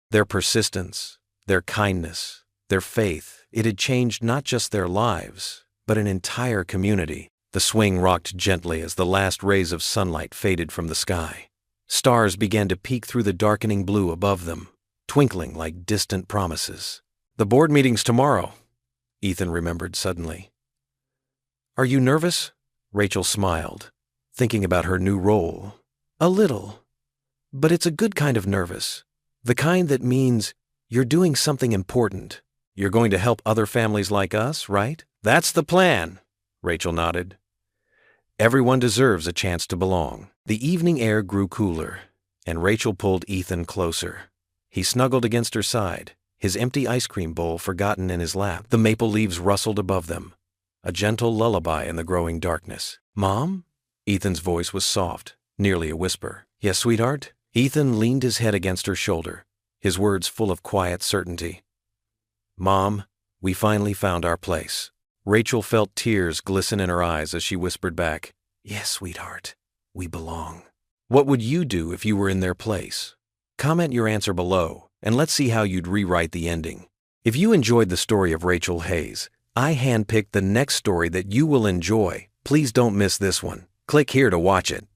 Their persistence, their kindness, their faith, it had changed not just their lives, but an entire community. The swing rocked gently as the last rays of sunlight faded from the sky. Stars began to peek through the darkening blue above them, twinkling like distant promises. "The board meeting's tomorrow," Ethan remembered suddenly. "Are you nervous?" Rachel smiled, thinking about her new role. "A little. But it's a good kind of nervous. The kind that means you're doing something important. You're going to help other families like us, right?" "That's the plan," Rachel nodded. Everyone deserves a chance to belong. The evening air grew cooler, and Rachel pulled Ethan closer. He snuggled against her side, his empty ice cream bowl forgotten in his lap. The maple leaves rustled above them, a gentle lullaby in the growing darkness. "Mom?" Ethan's voice was soft, nearly a whisper. "Yes, sweetheart?" Ethan leaned his head against her shoulder, his words full of quiet certainty. "Mom, we finally found our place." Rachel felt tears glisten in her eyes as she whispered back, "Yes, sweetheart, we belong." What would you do if you were in their place? Comment your answer below, and let's see how you'd rewrite the ending. If you enjoyed the story of Rachel Hayes, I handpicked the next story that you will enjoy. Please don't miss this one. Click here to watch it.